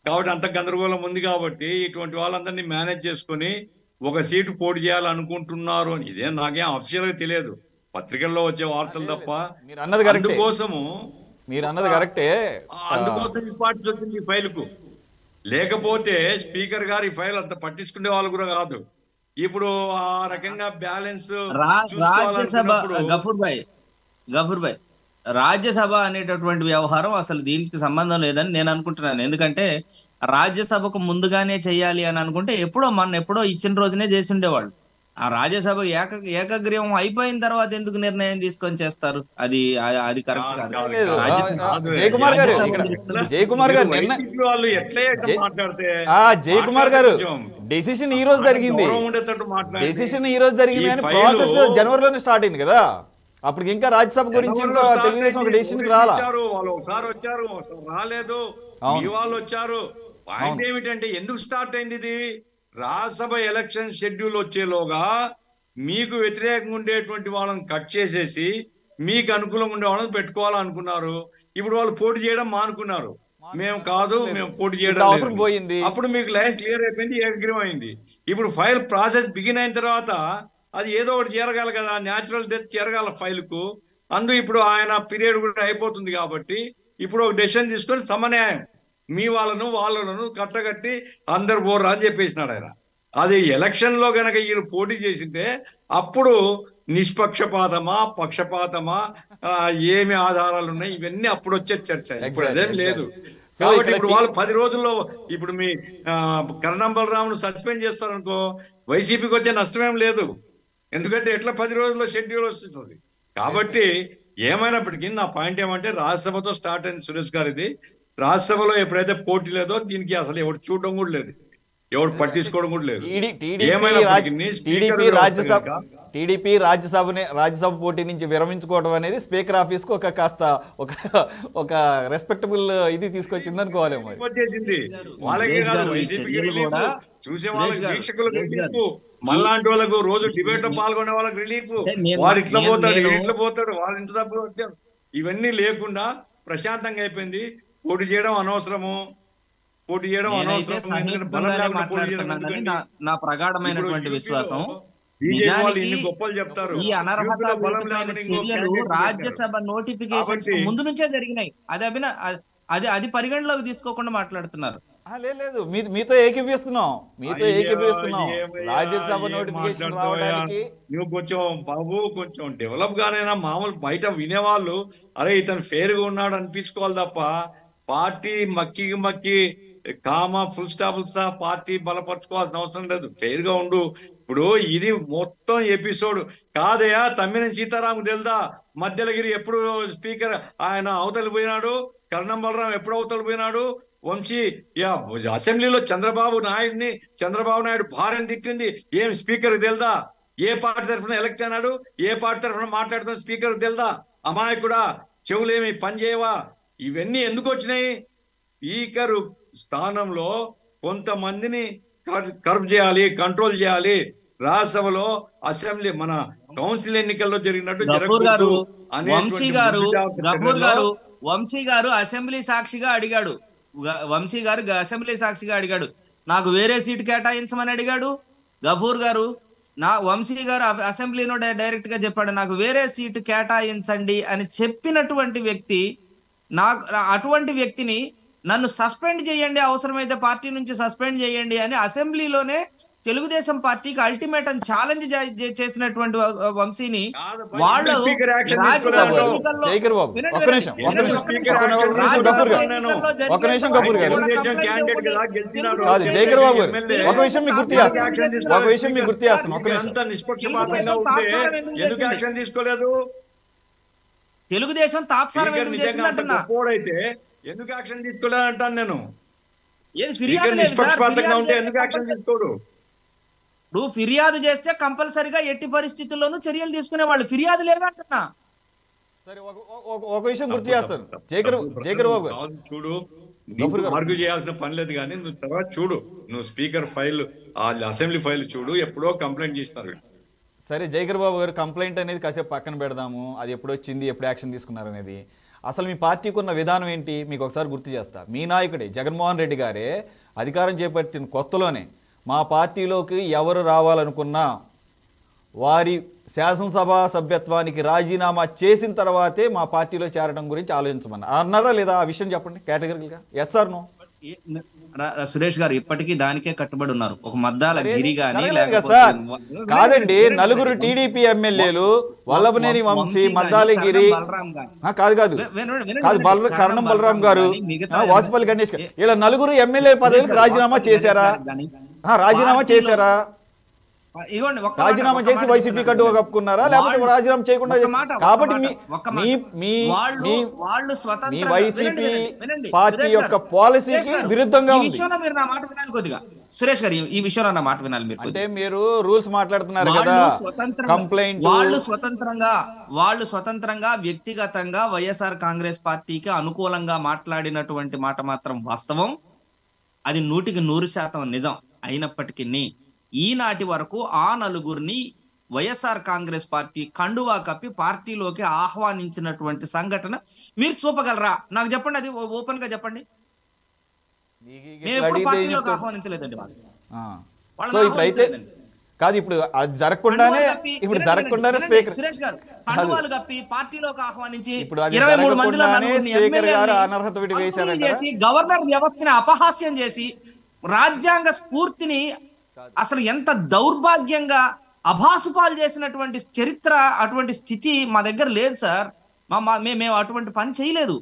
కాబట్టి అంత గందరగోళం ఉంది. కాబట్టి ఇటువంటి వాళ్ళందరినీ మేనేజ్ చేసుకుని ఒక సీటు పోటీ చేయాలనుకుంటున్నారు అని, ఇదే నాకేం అఫీషియల్ గా తెలియదు, పత్రికల్లో వచ్చే వార్తలు తప్ప. అందుకోసము మీరు అన్నది కరెక్టే, అందుకోసం ఇంపార్టెన్స్ వచ్చింది ఈ ఫైల్ కు. లేకపోతే స్పీకర్ గారు ఈ ఫైల్ అంత పట్టించుకునే వాళ్ళు కూడా కాదు. ఇప్పుడు ఆ రకంగా బ్యాలెన్స్ గఫూర్ భాయ్ రాజ్యసభ అనేటటువంటి వ్యవహారం అసలు దీనికి సంబంధం లేదని నేను అనుకుంటున్నాను. ఎందుకంటే రాజ్యసభకు ముందుగానే చేయాలి అని అనుకుంటే ఎప్పుడో ఇచ్చిన రోజునే చేసి ఉండేవాళ్ళు. ఆ రాజ్యసభ ఏకగ్రీవం అయిపోయిన తర్వాత ఎందుకు నిర్ణయం తీసుకొని చేస్తారు? అది కరెక్ట్ కాదు. జయకుమార్ గారు డెసిషన్ ఈ రోజు జరిగింది అని ప్రాసెస్ జనవరిలోనే స్టార్ట్ అయింది కదా, అప్పుడు ఇంకా రాజ్యసభ గురించి తెలుగుదేశం ఒక డెసిషన్ రాలా. వాళ్ళు ఒకసారి వచ్చారు, రాలేదు, వాళ్ళు వచ్చారు. పాయింట్ ఏమిటంటే ఎందుకు స్టార్ట్ అయింది ఇది? రాజ్యసభ ఎలక్షన్ షెడ్యూల్ వచ్చేలోగా మీకు వ్యతిరేకంగా ఉండేటువంటి వాళ్ళని కట్ చేసేసి మీకు అనుకూలంగా ఉండే వాళ్ళని పెట్టుకోవాలనుకున్నారు. ఇప్పుడు వాళ్ళు పోటీ చేయడం మానుకున్నారు. మేము పోటీ చేయడం అవసరం పోయింది. అప్పుడు మీకు లైన్ క్లియర్ అయిపోయింది, ఏకగ్రీవం అయింది. ఇప్పుడు ఫైల్ ప్రాసెస్ బిగిన్ అయిన తర్వాత అది ఏదో ఒకటి చేరగాలి కదా, న్యాచురల్ డెత్ చేరగాల ఫైల్ కు. ఇప్పుడు ఆయన పీరియడ్ కూడా అయిపోతుంది కాబట్టి ఇప్పుడు ఒక డెసిషన్ తీసుకొని సమన్యాయం మీ వాళ్ళను కట్టగట్టి అందరు పోర్రా అని చెప్పేసినాడు ఆయన. అది ఎలక్షన్ లో గనక వీళ్ళు పోటీ చేసింటే అప్పుడు నిష్పక్షపాతమా పక్షపాతమా ఏమి ఆధారాలు ఉన్నాయి ఇవన్నీ అప్పుడు వచ్చే చర్చ. ఇప్పుడు అదేం లేదు. కాబట్టి ఇప్పుడు వాళ్ళు 10 రోజుల్లో ఇప్పుడు మీ కరణం బలరామును సస్పెండ్ చేస్తారనుకో, వైసీపీకి వచ్చే నష్టమేం లేదు. ఎందుకంటే ఎట్లా 10 రోజుల్లో షెడ్యూల్ వస్తుంది. కాబట్టి ఏమైనప్పటికీ నా పాయింట్ ఏమంటే రాజ్యసభతో స్టార్ట్ అయింది సురేష్ గారు. ఇది రాజ్యసభలో ఎప్పుడైతే పోటీ లేదో దీనికి అసలు ఎవరు చూడడం కూడా లేదు. ఎవరు పట్టించుకోవడం కూడా లేదు. టీడీపీ రాజ్యసభ పోటీ నుంచి విరమించుకోవడం అనేది స్పీకర్ ఆఫీస్ కు కాస్త ఒక రెస్పెక్టబుల్ ఇది తీసుకొచ్చింది అనుకోవాలి. చూసే వాళ్ళకి వీక్షకులకు రిలీఫ్, మళ్ళాంటి వాళ్ళకు రోజు డిబేట్ లో పాల్గొనే వాళ్ళకి రిలీఫ్, వాడు ఇట్లా పోతాడు ఇట్లా పోతాడు వాళ్ళ ఇంటి డబ్బులు వచ్చారు, ఇవన్నీ లేకుండా ప్రశాంతంగా అయిపోయింది. పోటీ చేయడం అనవసరము, పోటీ చేయడం అనవసరం. నా ప్రగాఢమైనటువంటి విశ్వాసం గొప్పలు చెప్తారు. ఈ అనర్హత చర్యలు రాజ్యసభ నోటిఫికేషన్స్ ముందు నుంచే జరిగినాయి. అది పరిగణలోకి తీసుకోకుండా మాట్లాడుతున్నారు. లేదు, మీతో ఏకీపిస్తున్నాం. రాజ్యసభ నోటిఫికేషన్ రావడానికి నువ్వు కొంచెం బాబు కొంచెం డెవలప్ గానైనా మామూలు బయట వినేవాళ్ళు అరే ఇతను ఫేర్ గా ఉన్నాడు అనిపించుకోవాలి తప్ప పార్టీ మక్కి కామా ఫుల్ స్టాప్ పార్టీ బలపరచుకోవాల్సిన అవసరం లేదు. ఫెయిర్ గా ఉండు. ఇప్పుడు ఇది మొత్తం ఎపిసోడ్ కాదయా. తమ్మినేని సీతారాం తెలుదా మధ్యలగిరి ఎప్పుడు స్పీకర్ ఆయన అవతలి పోయినాడు, కరణం బలరాం ఎప్పుడు అవతలి పోయినాడు, వంశీ అసెంబ్లీలో చంద్రబాబు నాయుడు భార్యను తిట్టింది ఏం స్పీకర్ తెలుదా? ఏ పార్టీ తరఫున ఎలక్ట్ అయినాడు, ఏ పార్టీ తరఫున మాట్లాడుతున్న స్పీకర్ తెలుదా? అమాయకుడా, చెవులేమి పని చేయవా? ఇవన్నీ ఎందుకు వచ్చినాయి? స్పీకర్ స్థానంలో కొంతమందిని కర్వ్ చేయాలి, కంట్రోల్ చేయాలి. రాజ్యసభలో అసెంబ్లీ మన కౌన్సిల్ ఎన్నికల్లో జరిగినట్టు జరగకూడదు. వంశీ గారు అసెంబ్లీ సాక్షిగా అడిగాడు. నాకు వేరే సీట్ కేటాయించమని అడిగాడు. గఫూర్ గారు వంశీ గారు అసెంబ్లీలో డైరెక్ట్ గా చెప్పాడు నాకు వేరే సీటు కేటాయించండి అని చెప్పినటువంటి వ్యక్తి. అటువంటి వ్యక్తిని నన్ను సస్పెండ్ చేయండి, అవసరమైతే పార్టీ నుంచి సస్పెండ్ చేయండి అని అసెంబ్లీలోనే తెలుగుదేశం పార్టీకి అల్టిమేటం ఛాలెంజ్ చేసినటువంటి వంశీని వాళ్ళు తెలుగుదేశం తాత్సారం ఎందుకు చేసిందంటున్నా? ఎందుకు యాక్షన్ తీసుకోలేదు అంటాను నేను. నిష్పక్షపాతంగా ఉంటే ఎందుకు యాక్షన్ తీసుకోడు? ఇప్పుడు ఫిర్యాదు చేస్తే కంపల్సరిగా ఎట్టి పరిస్థితుల్లోనూ చర్యలు తీసుకునే వాళ్ళు. ఫిర్యాదు లేదంటున్నా. సరే, ఒక విషయం గుర్తు చేస్తాను. జయకర్ బాబు చూడు, ఆర్గ్యూ చేయాల్సిన పని లేదు, కానీ నువ్వు తర్వాత చూడు, నువ్వు స్పీకర్ ఫైల్ అసెంబ్లీ ఫైల్ చూడు, ఎప్పుడో కంప్లైంట్ చేస్తారు. సరే జయకర్ బాబు గారు, కంప్లైంట్ అనేది కాసేపు పక్కన పెడదాము. అది ఎప్పుడు వచ్చింది, ఎప్పుడు యాక్షన్ తీసుకున్నారు అనేది. అసలు మీ పార్టీకి ఉన్న విధానం ఏంటి మీకు ఒకసారి గుర్తు చేస్తా. మీ నాయకుడే జగన్మోహన్ రెడ్డి గారే అధికారం చేపట్టిన కొత్తలోనే మా పార్టీలోకి ఎవరు రావాలనుకున్నా వారి శాసనసభ సభ్యత్వానికి రాజీనామా చేసిన తర్వాతే మా పార్టీలో చేరడం గురించి ఆలోచించమన్నా అన్నారా లేదా? ఆ విషయం చెప్పండి కేటగిరీగా. Yes or no? సురేష్ గారు ఇప్పటికీ దానికే కట్టుబడి ఉన్నారు. ఒక మద్దాల గిరి గాని కాదండి, నలుగురు టీడీపీ ఎమ్మెల్యేలు వల్లభనేని వంశీ, మద్దాలగిరి కాదు కరణం బలరాం గారు, వాసుపల్లి గణేష్ గారు, ఇలా నలుగురు ఎమ్మెల్యే పదవులకు రాజీనామా చేశారా? రాజీనామా చేసి వైసీపీ కట్టు కప్పుకున్నారా, లేకపోతే రాజీనామా చేయకుండా? కాబట్టి మీ వైసీపీ పార్టీ యొక్క పాలసీకి విరుద్ధంగా ఉంది. సురేష్ గారు ఈ విషయంలో నా మాట వినాలి మీరు. అంటే మీరు రూల్స్ మాట్లాడుతున్నారు కదా, కంప్లైంట్ వాళ్ళు స్వతంత్రంగా వ్యక్తిగతంగా వైఎస్ఆర్ కాంగ్రెస్ పార్టీకి అనుకూలంగా మాట్లాడినటువంటి మాట మాత్రం వాస్తవం. అది 100% నిజం. అయినప్పటికీ ఈనాటి వరకు ఆ నలుగురిని వైఎస్ఆర్ కాంగ్రెస్ పార్టీ కండువా కప్పి పార్టీలోకి ఆహ్వానించినటువంటి సంఘటన మీరు చూపగలరా? నాకు చెప్పండి, అది ఓపెన్ గా చెప్పండి. పార్టీలోకి ఆహ్వానించలేదండి కాదు. ఇప్పుడు అది జరగకుండానే స్పీకర్ సురేష్ గారు కండువాలు కప్పి పార్టీలోకి ఆహ్వానించి ఇప్పుడు 23 మందిలో స్పీకర్ గారు అనర్హత చేసి గవర్నర్ వ్యవస్థని అపహాస్యం చేసి రాజ్యాంగ స్ఫూర్తిని అసలు ఎంత దౌర్భాగ్యంగా అభాసుపాలు చేసినటువంటి చరిత్ర, అటువంటి స్థితి మా దగ్గర లేదు సార్. మేము అటువంటి పని చేయలేదు.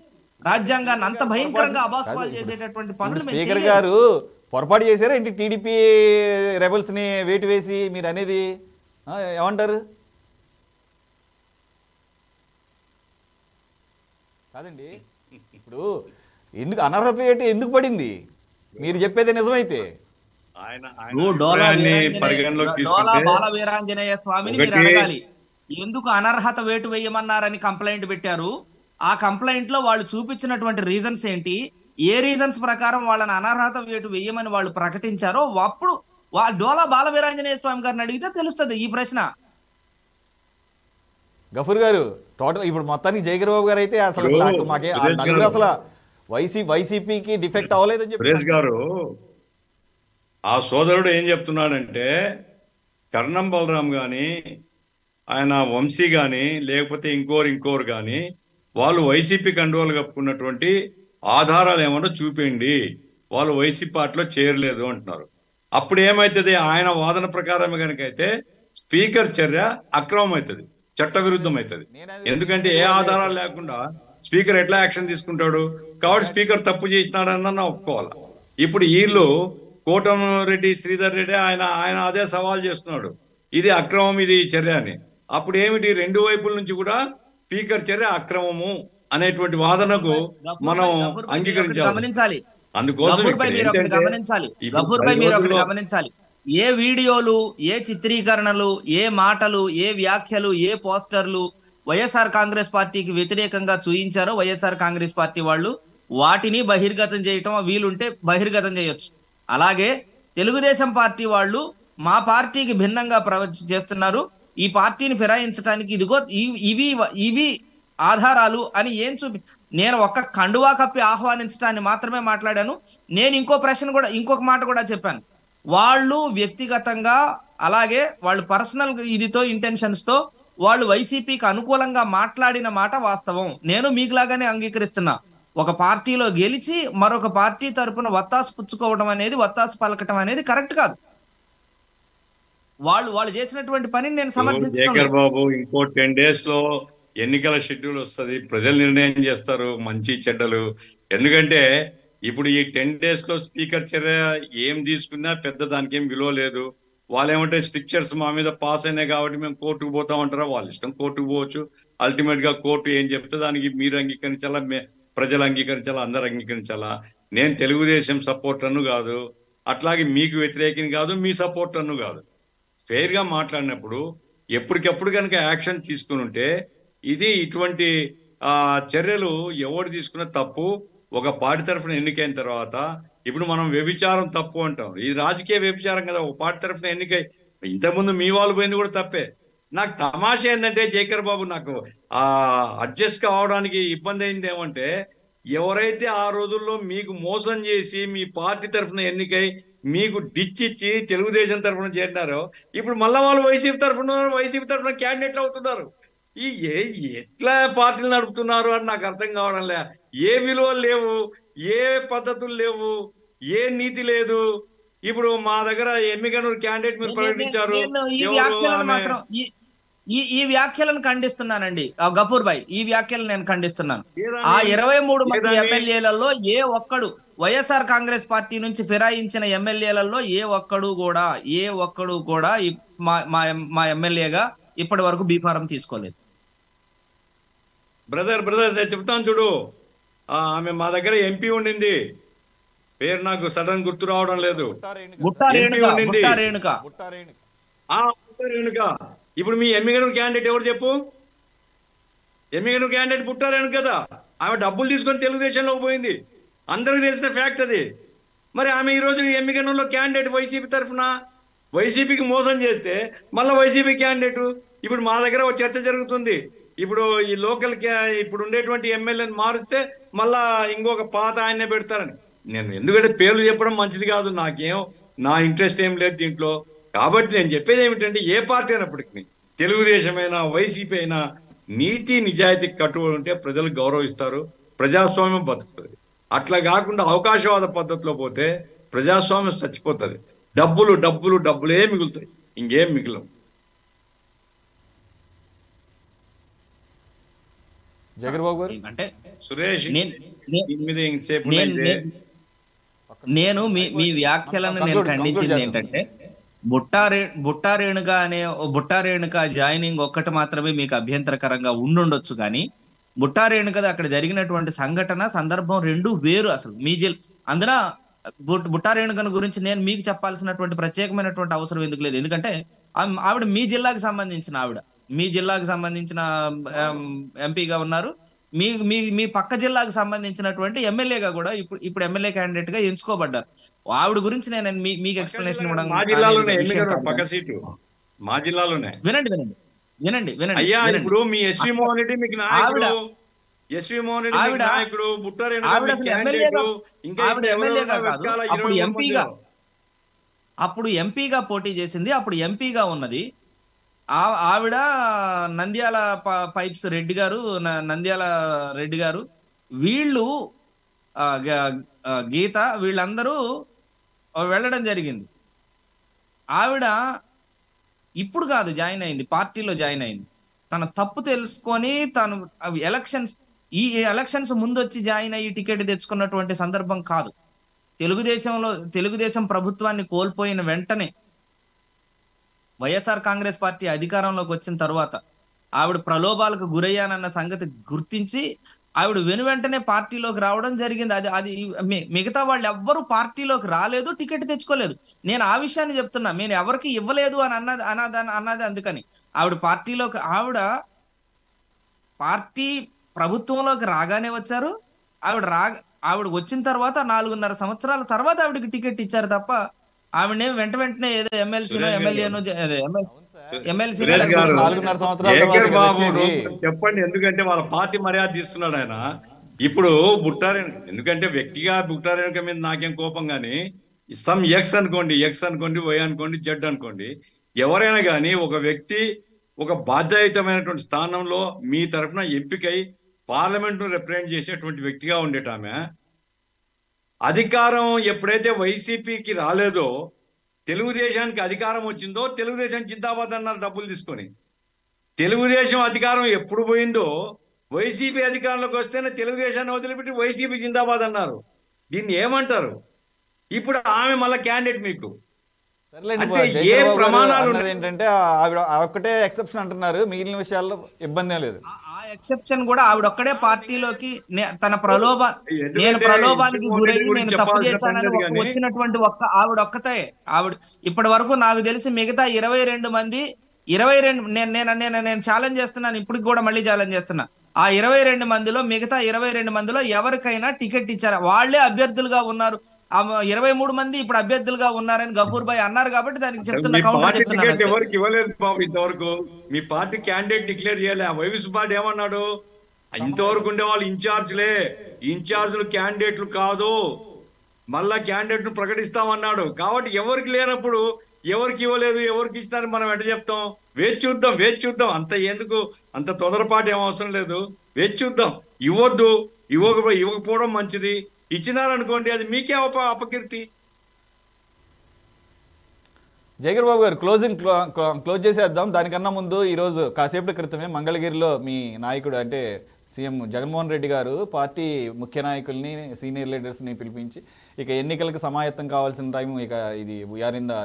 రాజ్యాంగాన్ని అంత భయంకరంగా అభాసుపాలు చేసేటటువంటి పనులు స్పీకర్ గారు పొరపాటు చేశారా ఏంటి? టీడీపీ రెబల్స్ ని వేటు వేసి మీరు అనేది ఏమంటారు? కాదండి, ఇప్పుడు ఎందుకు అనర్హత వేటు ఎందుకు పడింది? మీరు చెప్పేది నిజమైతే ఆయన నువ్వు డోలా పరిగణలోకి డోలా తీసుకుంటే బాల వీరాంజనేయ స్వామిని మీరు ఒకటి అడగాలి, ఎందుకు అనర్హత వేటు వేయమన్నారని కంప్లైంట్ పెట్టారు. ఆ కంప్లైంట్ లో వాళ్ళు చూపించినటువంటి రీజన్స్ ఏంటి, ఏ రీజన్స్ ప్రకారం వాళ్ళని అనర్హత వేటు వేయమని వాళ్ళు ప్రకటించారో అప్పుడు డోలా బాల వీరాంజనేయ స్వామి గారిని అడిగితే తెలుస్తుంది ఈ ప్రశ్న. గఫూర్ గారు టోటల్ ఇప్పుడు మొత్తానికి జయగిరి బాబు గారు అయితే అసలు మాకే ఆ నలుగురు అసలు వైసీపీకి డిఫెక్ట్ అవ్వలేదని సురేష్ చెప్పి గారు, ఆ సోదరుడు ఏం చెప్తున్నాడంటే కర్ణం బలరాం గాని ఆయన వంశీ గాని లేకపోతే ఇంకోరు గాని వాళ్ళు వైసీపీ కండువాలు కప్పుకున్నటువంటి ఆధారాలు ఏమన్నా చూపిండి, వాళ్ళు వైసీపీ పార్టీలో చేరలేదు అంటున్నారు. అప్పుడు ఏమవుతుంది, ఆయన వాదన ప్రకారం కనుకైతే స్పీకర్ చర్య అక్రమం అవుతుంది, చట్టవిరుద్ధం అవుతుంది. ఎందుకంటే ఏ ఆధారాలు లేకుండా స్పీకర్ ఎట్లా యాక్షన్ తీసుకుంటాడు? కాబట్టి స్పీకర్ తప్పు చేసినాడన్న ఒప్పుకోవాలి. ఇప్పుడు వీళ్ళు కోటమిరెడ్డి శ్రీధర్ రెడ్డి ఆయన అదే సవాల్ చేస్తున్నాడు, ఇది అక్రమం, ఇది చర్య అని. అప్పుడు ఏమిటి, రెండు వైపుల నుంచి కూడా స్పీకర్ చర్య అక్రమము అనేటువంటి వాదనకు మనం అంగీకరించాలి. అందుకోసం గమనించాలి, ఏ వీడియోలు, ఏ చిత్రీకరణలు, ఏ మాటలు, ఏ వ్యాఖ్యలు, ఏ పోస్టర్లు వైఎస్ఆర్ కాంగ్రెస్ పార్టీకి వ్యతిరేకంగా చూయించారో వైఎస్ఆర్ కాంగ్రెస్ పార్టీ వాళ్ళు వాటిని బహిర్గతం చేయటం వీలుంటే బహిర్గతం చేయొచ్చు. అలాగే తెలుగుదేశం పార్టీ వాళ్ళు మా పార్టీకి భిన్నంగా చేస్తున్నారు, ఈ పార్టీని ఫిరాయించడానికి ఇదిగో ఇవి ఆధారాలు అని ఏం నేను ఒక్క కండువా కప్పి ఆహ్వానించడాన్ని మాత్రమే మాట్లాడాను. నేను ఇంకొక మాట కూడా చెప్పాను, వాళ్ళు వ్యక్తిగతంగా అలాగే వాళ్ళు పర్సనల్ ఇంటెన్షన్స్ తో వాళ్ళు వైసీపీకి అనుకూలంగా మాట్లాడిన మాట వాస్తవం. నేను మీకులాగానే అంగీకరిస్తున్నా, ఒక పార్టీలో గెలిచి మరొక పార్టీ తరపున వత్తాసు పుచ్చుకోవడం అనేది, వత్తాసు పలకటం అనేది కరెక్ట్ కాదు. వాళ్ళు చేసినటువంటి పనిని నేను సమర్థించను. బాబు, ఇంకో 10 days లో ఎన్నికల షెడ్యూల్ వస్తుంది, ప్రజలు నిర్ణయం చేస్తారు మంచి చెడ్డలు. ఎందుకంటే ఇప్పుడు ఈ 10 days లో స్పీకర్ చర్య ఏం తీసుకున్నా పెద్ద దానికి ఏం విలువ లేదు. వాళ్ళు ఏమంటే స్ట్రిక్చర్స్ మా మీద పాస్ అయినాయి కాబట్టి మేము కోర్టుకు పోతామంటారా, వాళ్ళ ఇష్టం, కోర్టుకు పోవచ్చు. అల్టిమేట్ గా కోర్టు ఏం చెప్తే దానికి మీరు అంగీకరించాలా, ప్రజలు అంగీకరించాలా, అందరు అంగీకరించాలా. నేను తెలుగుదేశం సపోర్టర్ను కాదు, అట్లాగే మీకు వ్యతిరేకిని కాదు, మీ సపోర్టర్ను కాదు. ఫెయిర్ గా మాట్లాడినప్పుడు ఎప్పటికెప్పుడు కనుక యాక్షన్ తీసుకుని ఉంటే ఇది ఇటువంటి చర్యలు ఎవరు తీసుకున్న తప్పు. ఒక పార్టీ తరఫున ఎన్నికైన తర్వాత ఇప్పుడు మనం వ్యభిచారం తప్పు అంటాం, ఇది రాజకీయ వ్యభిచారం కదా. ఒక పార్టీ తరఫున ఎన్నికై ఇంతకుముందు మీ వాళ్ళు పోయింది కూడా తప్పే. నాకు తమాషా ఏంటంటే జయకర్ బాబు, నాకు అడ్జస్ట్ కావడానికి ఇబ్బంది అయింది ఏమంటే, ఎవరైతే ఆ రోజుల్లో మీకు మోసం చేసి మీ పార్టీ తరఫున ఎన్నికై మీకు డిచ్ ఇచ్చి తెలుగుదేశం తరఫున చేరినారో ఇప్పుడు మళ్ళా వాళ్ళు వైసీపీ తరఫున క్యాండిడేట్లు అవుతున్నారు. ఎట్లా పార్టీలు నడుపుతున్నారు అని నాకు అర్థం కావడం లే. ఏ విలువలు లేవు, ఏ పద్ధతులు లేవు, ఏ నీతి లేదు. ఇప్పుడు మా దగ్గర ఎమ్మిగనూరు క్యాండిడేట్ మీరు ప్రకటించారు, ఈ వ్యాఖ్యలను ఖండిస్తున్నానండి గఫూర్ భాయ్, ఈ వ్యాఖ్యలను నేను ఖండిస్తున్నాను. ఆ 23 మంది ఎమ్మెల్యేలలో ఏ ఒక్కడు వైఎస్ఆర్ కాంగ్రెస్ పార్టీ నుంచి ఫిరాయించిన ఎమ్మెల్యేలలో ఏ ఒక్కడు కూడా మా ఎమ్మెల్యేగా ఇప్పటి వరకు బీఫారం తీసుకోలేదు. బ్రదర్ చెప్తాను చూడు, ఆమె మా దగ్గర ఎంపీ ఉండింది, పేరు నాకు సడన్ గుర్తు రావడం లేదు. బుట్టా రేణుక. ఇప్పుడు మీ ఎమ్మిగనూరు క్యాండిడేట్ ఎవరు చెప్పు? ఎమ్మిగనూరు క్యాండిడేట్ బుట్టా రేణుక కదా. ఆమె డబ్బులు తీసుకొని తెలుగుదేశంలోకి పోయింది, అందరికి తెలిసిన ఫ్యాక్ట్ అది. మరి ఆమె ఈరోజు ఎమ్మిగనూరులో క్యాండిడేట్ వైసీపీ తరఫున వైసీపీకి మోసం చేస్తే మళ్ళీ వైసీపీ క్యాండిడేట్. ఇప్పుడు మా దగ్గర ఒక చర్చ జరుగుతుంది, ఇప్పుడు ఈ లోకల్ ఇప్పుడు ఉండేటువంటి ఎమ్మెల్యేని మారిస్తే మళ్ళా ఇంకొక పాత ఆయన్నే పెడతారని. నేను ఎందుకంటే పేర్లు చెప్పడం మంచిది కాదు, నా ఇంట్రెస్ట్ ఏం లేదు దీంట్లో. కాబట్టి నేను చెప్పేది ఏమిటంటే, ఏ పార్టీ అయినప్పటికీ తెలుగుదేశమైనా వైసీపీ అయినా నీతి నిజాయితీ కట్టుబడి ఉంటే ప్రజలు గౌరవిస్తారు, ప్రజాస్వామ్యం బతుకుతుంది. అట్లా కాకుండా అవకాశవాద పద్ధతిలో పోతే ప్రజాస్వామ్యం చచ్చిపోతుంది. డబ్బులే మిగులుతాయి, ఇంకేం మిగిలం. జగన్బాబు గారు అంటే సురేష్, నేను మీ వ్యాఖ్యలను నేను ఖండించింది ఏంటంటే, బుట్టా రేణుక జాయినింగ్ ఒక్కటి మాత్రమే మీకు అభ్యంతరకరంగా ఉండుండొచ్చు, కానీ బుట్టా రేణుక అక్కడ జరిగినటువంటి సంఘటన సందర్భం రెండు వేరు. అసలు అందున బుట్టా రేణుకను గురించి నేను మీకు చెప్పాల్సినటువంటి ప్రత్యేకమైనటువంటి అవసరం ఎందుకు లేదు. ఎందుకంటే ఆవిడ మీ జిల్లాకు సంబంధించిన మీ జిల్లాకు సంబంధించిన ఎంపీగా ఉన్నారు. మీ మీ మీ పక్క జిల్లాకు సంబంధించినటువంటి ఎమ్మెల్యేగా కూడా ఇప్పుడు ఎమ్మెల్యే క్యాండిడేట్ గా ఎంచుకోబడ్డారు. ఆవిడ గురించి నేను మీకు ఎక్స్ప్లెనేషన్ ఇవ్వడం మా జిల్లాలోనే వినండి వినండి వినండి వినండి అయ్యా. ఇప్పుడు మీ ఎస్వి మోహన్ రెడ్డి మీకు నాయకుడు, ఎస్వి మోహన్ రెడ్డి మీకు నాయకుడు, బుట్టా రేణుక క్యాండిడేట్, ఇంకా ఎమ్మెల్యేగా కాదు, అప్పుడు ఎంపీగా పోటీ చేసింది, అప్పుడు ఎంపీగా ఉన్నది ఆవిడ. నంద్యాల పైప్స్ రెడ్డి గారు, నంద్యాల రెడ్డి గారు, వీళ్ళు గీత, వీళ్ళందరూ వెళ్ళడం జరిగింది. ఆవిడ ఇప్పుడు కాదు జాయిన్ అయింది, పార్టీలో జాయిన్ అయింది. తన తప్పు తెలుసుకొని తను ఈ ఎలక్షన్స్ ముందు వచ్చి జాయిన్ అయ్యి టికెట్ తెచ్చుకున్నటువంటి సందర్భం కాదు. తెలుగుదేశం ప్రభుత్వాన్ని కోల్పోయిన వెంటనే వైఎస్ఆర్ కాంగ్రెస్ పార్టీ అధికారంలోకి వచ్చిన తర్వాత ఆవిడ ప్రలోభాలకు గురయ్యానన్న సంగతి గుర్తించి ఆవిడ వెంటనే పార్టీలోకి రావడం జరిగింది. అది మిగతా వాళ్ళు ఎవ్వరూ పార్టీలోకి రాలేదు, టికెట్ తెచ్చుకోలేదు. నేను ఆ విషయాన్ని చెప్తున్నా, నేను ఎవరికి ఇవ్వలేదు అని అన్నది అందుకని. ఆవిడ పార్టీ ప్రభుత్వంలోకి రాగానే వచ్చారు. ఆవిడ వచ్చిన తర్వాత 4.5 సంవత్సరాల తర్వాత ఆవిడకి టికెట్ ఇచ్చారు తప్ప ఆవిడనే వెంటనే ఏదో ఎమ్మెల్సీనో ఎమ్మెల్యేనో చెప్పండి. ఎందుకంటే వాళ్ళ పార్టీ మర్యాద ఇస్తున్నాడు ఆయన. ఇప్పుడు ఎందుకంటే వ్యక్తిగా బుట్టా రేణుక మీద నాకేం కోపం, కానీ సమ్ ఎక్స్ అనుకోండి, వై అనుకోండి, జెడ్ అనుకోండి, ఎవరైనా కానీ ఒక వ్యక్తి ఒక బాధ్యతమైనటువంటి స్థానంలో మీ తరఫున ఎంపికై పార్లమెంట్ ను రిప్రజెంట్ చేసేటువంటి వ్యక్తిగా ఉండేటామె అధికారం ఎప్పుడైతే వైసీపీకి రాలేదో, తెలుగుదేశానికి అధికారం వచ్చిందో, తెలుగుదేశం జిందాబాద్ అన్నారు డబ్బులు తీసుకొని. తెలుగుదేశం అధికారం ఎప్పుడు పోయిందో, వైసీపీ అధికారంలోకి వస్తేనే తెలుగుదేశాన్ని వదిలిపెట్టి వైసీపీ జిందాబాద్ అన్నారు. దీన్ని ఏమంటారు? ఇప్పుడు ఆమె మళ్ళీ క్యాండిడేట్ మీకు. ఏ ప్రమాణాలు ఏంటంటే ఆవిడ ఒక్కటే ఎక్సెప్షన్ అంటున్నారు, మిగిలిన విషయాల్లో ఇబ్బంది లేదు. ఆ ఎక్సెప్షన్ కూడా ఆవిడ ఒక్కడే పార్టీలోకి తన ప్రలోభానికి గురై నేను తప్పు చేశానని వచ్చినటువంటి ఆవిడ ఒక్కతే. ఇప్పటి వరకు నాకు తెలిసి మిగతా 22 మంది నేను ఛాలెంజ్ చేస్తున్నాను, ఇప్పటికి కూడా మళ్ళీ ఛాలెంజ్ చేస్తున్నా. ఆ 22 మందిలో ఎవరికైనా టికెట్ ఇచ్చారా? వాళ్లే అభ్యర్థులుగా ఉన్నారు. 23 మంది ఇప్పుడు అభ్యర్థులుగా ఉన్నారని గఫూర్ భాయ్ అన్నారు కాబట్టి దానికి చెప్తున్నా. ఎవరికి ఇవ్వలేదు బాబు ఇంతవరకు. మీ పార్టీ క్యాండిడేట్ డిక్లేర్ చేయలే. వైవి సుబ్బారెడ్డి ఏమన్నాడు? ఇంతవరకు ఉండే వాళ్ళు ఇన్ఛార్జులు క్యాండిడేట్లు కాదు, మళ్ళా క్యాండిడేట్ ను ప్రకటిస్తామన్నాడు. కాబట్టి ఎవరికి లేనప్పుడు ఎవరికి ఇవ్వలేదు, ఎవరికి ఇచ్చినారని మనం ఎట్ట చెప్తాం? వేచి చూద్దాం. అంత ఎందుకు అంత తొందరపాటు ఏం అవసరం లేదు, వేచి చూద్దాం. ఇవ్వకపోవడం మంచిది, ఇచ్చినారనుకోండి అది మీకే అపకీర్తి. జగన్ బాబు గారు క్లోజ్ చేసేద్దాం. దానికన్నా ముందు ఈరోజు కాసేపటి క్రితమే మంగళగిరిలో మీ నాయకుడు అంటే సీఎం జగన్మోహన్ రెడ్డి గారు పార్టీ ముఖ్య నాయకుల్ని, సీనియర్ లీడర్స్ని పిలిపించి ఇక ఎన్నికలకు సమాయత్తం కావాల్సిన టైం ఇక ఇది we are in the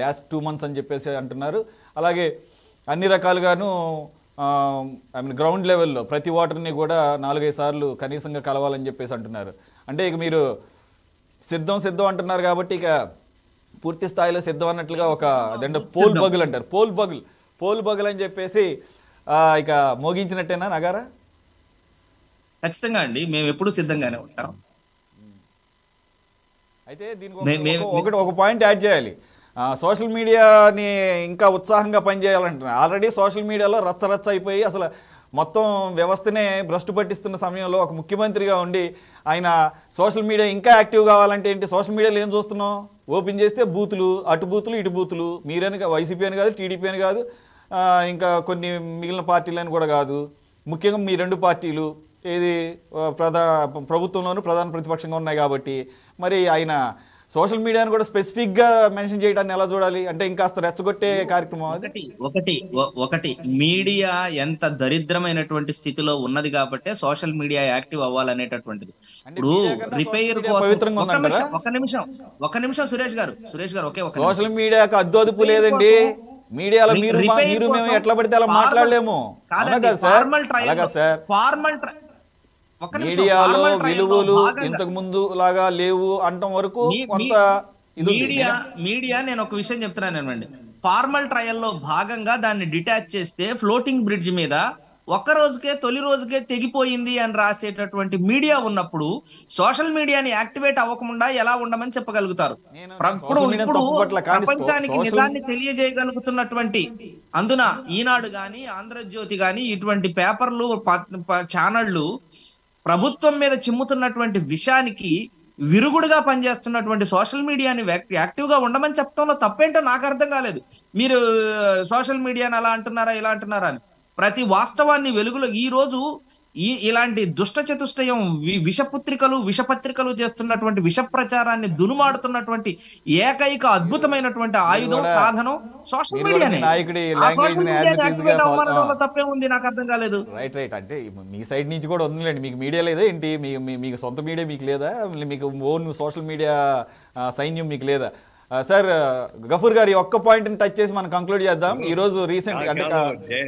last 2 months అని చెప్పేసి అంటున్నారు. అలాగే అన్ని రకాలుగాను గ్రౌండ్ లెవెల్లో ప్రతి ఓటర్ని కూడా 4-5 సార్లు కనీసంగా కలవాలని చెప్పేసి అంటున్నారు. అంటే ఇక మీరు సిద్ధం అంటున్నారు కాబట్టి ఇక పూర్తి స్థాయిలో సిద్ధం అన్నట్లుగా ఒక అదంటే పోల్ బగుల్ అంటారు, పోల్ బగుల్ అని చెప్పేసి ఇక మోగించినట్టేనా నగారా? ఖచ్చితంగా అండి, మేము ఎప్పుడు సిద్ధంగానే ఉంటాం. అయితే దీనికి ఒక పాయింట్ యాడ్ చేయాలి. సోషల్ మీడియాని ఇంకా ఉత్సాహంగా పనిచేయాలంటున్నారు. ఆల్రెడీ సోషల్ మీడియాలో రచ్చ అయిపోయి అసలు మొత్తం వ్యవస్థనే భ్రష్టు పట్టిస్తున్న సమయంలో ఒక ముఖ్యమంత్రిగా ఉండి ఆయన సోషల్ మీడియా ఇంకా యాక్టివ్ కావాలంటే ఏంటి? సోషల్ మీడియాలో ఏం చూస్తున్నాం? ఓపెన్ చేస్తే బూతులు, అటు బూతులు ఇటు బూతులు. మీరని వైసీపీ అని కాదు, టీడీపీ అని కాదు, ఇంకా కొన్ని మిగిలిన పార్టీలని కూడా కాదు, ముఖ్యంగా మీ 2 పార్టీలు ఏది ప్రభుత్వంలోనూ ప్రధాన ప్రతిపక్షంగా ఉన్నాయి కాబట్టి మరి ఆయన సోషల్ మీడియాను కూడా స్పెసిఫిక్గా మెన్షన్ చేయడాన్ని ఎలా చూడాలి? అంటే ఇంకాస్త రెచ్చగొట్టే కార్యక్రమం. ఒకటి మీడియా ఎంత దరిద్రమైనటువంటి స్థితిలో ఉన్నది కాబట్టి సోషల్ మీడియా యాక్టివ్ అవ్వాలనేటటువంటిది. ఇప్పుడు రిపేర్ ఒక నిమిషం సురేష్ గారు ఒకే ఒక సోషల్ మీడియాకి అద్దోదుపు లేదండి. మీడియాలో మీరు మేము ఎట్లా పడితే అలా మాట్లాడలేము. ఒక్క నిమిషం, మీడియాలో ఫార్మల్ ట్రయల్లో విలువలు భాగంగా ఇంతకు ముందు లాగా లేవు అంటం వరకు మీ- కొంత ఇది ఉంది. మీడియా నేను ఒక విషయం చెప్తున్నానండి. ఫార్మల్ ట్రయల్లో భాగంగా దాన్ని డిటాచ్ చేస్తే ఫ్లోటింగ్ బ్రిడ్జ్ మీద ఒక్క రోజుకే తొలి రోజుకే తెగిపోయింది అని రాసేటటువంటి మీడియా ఉన్నప్పుడు సోషల్ మీడియాని యాక్టివేట్ అవ్వకుండా ఎలా ఉండమని చెప్పగలుగుతారు? నేను ఇప్పుడు social media ఇప్పుడు తప్పు పట్ల కానీ ప్రపంచానికి social- నిజాన్ని తెలియజేయగలుగుతున్నటువంటి అందున ఈనాడు గాని ఆంధ్రజ్యోతి గాని ఇటువంటి పేపర్లు ఛానళ్లు ప్రభుత్వం మీద చిమ్ముతున్నటువంటి విషయానికి విరుగుడుగా పనిచేస్తున్నటువంటి సోషల్ మీడియాని యాక్టివ్ గా ఉండమని చెప్పడంలో తప్పేంటో నాకు అర్థం కాలేదు. మీరు సోషల్ మీడియాని అలా అంటున్నారా ఇలా అంటున్నారా అని ప్రతి వాస్తవాన్ని వెలుగులో ఈ రోజు ఇలాంటి దుష్ట చతుష్టయం విషపత్రికలు చేస్తున్నటువంటి విష ప్రచారాన్ని దునుమాడుతున్నటువంటి ఏకైక అద్భుతమైనటువంటి ఆయుధం సాధనం సోషల్ మీడియానే. తప్పే ఉంది, నాకు అర్థం కాలేదు. రైట్ అంటే మీ సైడ్ నుంచి కూడా ఉందిలేండి. మీకు మీడియా లేదా ఏంటి? మీకు సొంత మీడియా మీకు లేదా? మీకు ఓన్ సోషల్ మీడియా సైన్యం మీకు లేదా? సార్ గఫూర్ గారు ఒక్క పాయింట్ ని టచ్ చేసి మనం కంక్లూడ్ చేద్దాం. ఈ రోజు రీసెంట్ అంటే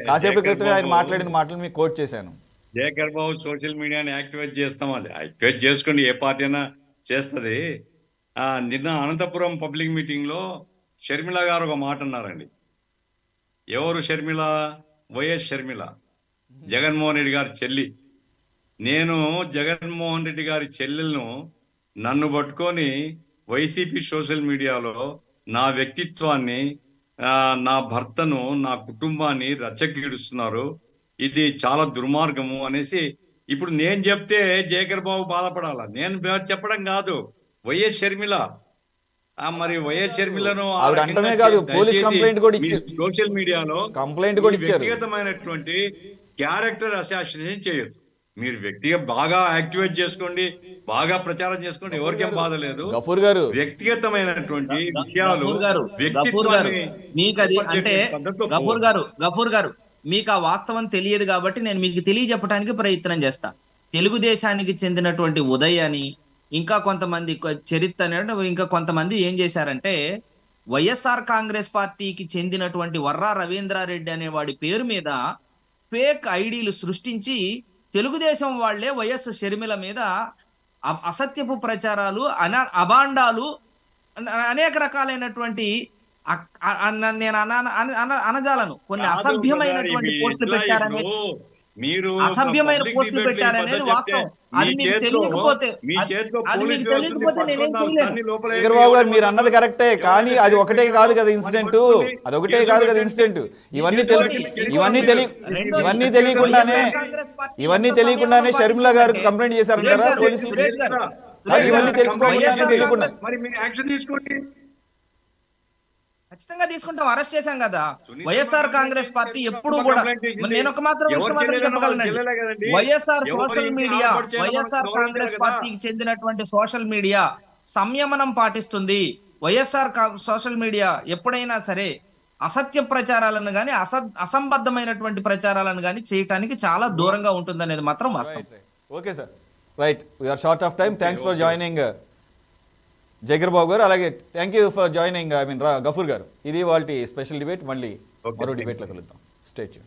కాసేపటి క్రితమే ఆయన మాట్లాడిన మాటలు మీకు కోట్ చేశాను. జయకర్ బాబు సోషల్ మీడియాని యాక్టివేట్ చేస్తాం, అది యాక్టివేట్ చేసుకోండి, ఏ పార్టీ అయినా చేస్తుంది. నిన్న అనంతపురం పబ్లిక్ మీటింగ్ లో షర్మిల గారు ఒక మాట అన్నారండి. ఎవరు షర్మిల? వైఎస్ షర్మిల, జగన్మోహన్ రెడ్డి గారి చెల్లి. నేను జగన్మోహన్ రెడ్డి గారి చెల్లెలను నన్ను పట్టుకొని వైసీపీ సోషల్ మీడియాలో నా వ్యక్తిత్వాన్ని, నా భర్తను, నా కుటుంబాన్ని రచ్చగీడుస్తున్నారు, ఇది చాలా దుర్మార్గము అనేసి ఇప్పుడు నేను చెప్తే జయకర్ బాబు బాధపడాలా? నేను చెప్పడం కాదు, వైఎస్ షర్మిల. మరి వైఎస్ షర్మిలను సోషల్ మీడియాలో కంప్లైంట్ కూడా వ్యక్తిగతమైనటువంటి క్యారెక్టర్ అసాసినేషన్ చేయొద్దు. మీరు వ్యక్తిగా బాగా యాక్టివేట్ చేసుకోండి, బాగా ప్రచారం చేసుకోండి, ఎవరికేం బాధ లేదు. గఫూర్ గారు వ్యక్తిగతమైనటువంటి విషయాలు గఫూర్ గారు మీకు ఆ వాస్తవం తెలియదు కాబట్టి నేను మీకు తెలియజెప్పడానికి ప్రయత్నం చేస్తా. తెలుగుదేశానికి చెందినటువంటి ఉదయ్ అని ఇంకా కొంతమంది చరిత్ర ఇంకా కొంతమంది ఏం చేశారంటే వైఎస్ఆర్ కాంగ్రెస్ పార్టీకి చెందినటువంటి వర్రా రవీంద్రారెడ్డి అనే వాడి పేరు మీద ఫేక్ ఐడీలు సృష్టించి తెలుగుదేశం వాళ్లే వైఎస్ షర్మిల మీద అసత్యపు ప్రచారాలు అభాండాలు అనేక రకాలైనటువంటి నేను అనజాలను కొన్ని అసభ్యమైనటువంటి పోస్టులు పెట్టారని, అసభ్యమైన పోస్టులు పెట్టారనేది వాస్తవం. అది మీకు తెలియకపోతే నేనేం చేయలేను. చంద్రబాబు గారు మీరు అన్నది కరెక్టే, కానీ అది ఒకటే కాదు కదా ఇన్సిడెంట్, అదొకటే కాదు కదా ఇన్సిడెంట్. ఇవన్నీ తెలియకుండానే షర్మిల గారు కంప్లైంట్ చేశారంటారా పోలీసులు? ఇవన్నీ తెలుసుకోకుండా తెలియకుండా ఖచ్చితంగా తీసుకుంటాం, అరెస్ట్ చేశాం కదా. వైఎస్ఆర్ కాంగ్రెస్ పార్టీ ఎప్పుడు కూడా, నేను ఒక మాత్రం చెప్పగలనండి, వైఎస్ఆర్ కాంగ్రెస్ పార్టీకి చెందినటువంటి సోషల్ మీడియా సంయమనం పాటిస్తుంది. వైఎస్ఆర్ సోషల్ మీడియా ఎప్పుడైనా సరే అసత్య ప్రచారాలను గాని అసంబద్ధమైనటువంటి ప్రచారాలను గాని చేయటానికి చాలా దూరంగా ఉంటుంది అనేది మాత్రం వాస్తవం. Okay sir, right, we're short of time. Thanks for joining Jayakar Babu గారు, అలాగే thank you for joining Ghafoor గారు. ఇది వాళ్ళ స్పెషల్ డిబేట్. మళ్ళీ మరో డిబేట్లో కలుద్దాం. Stay tune.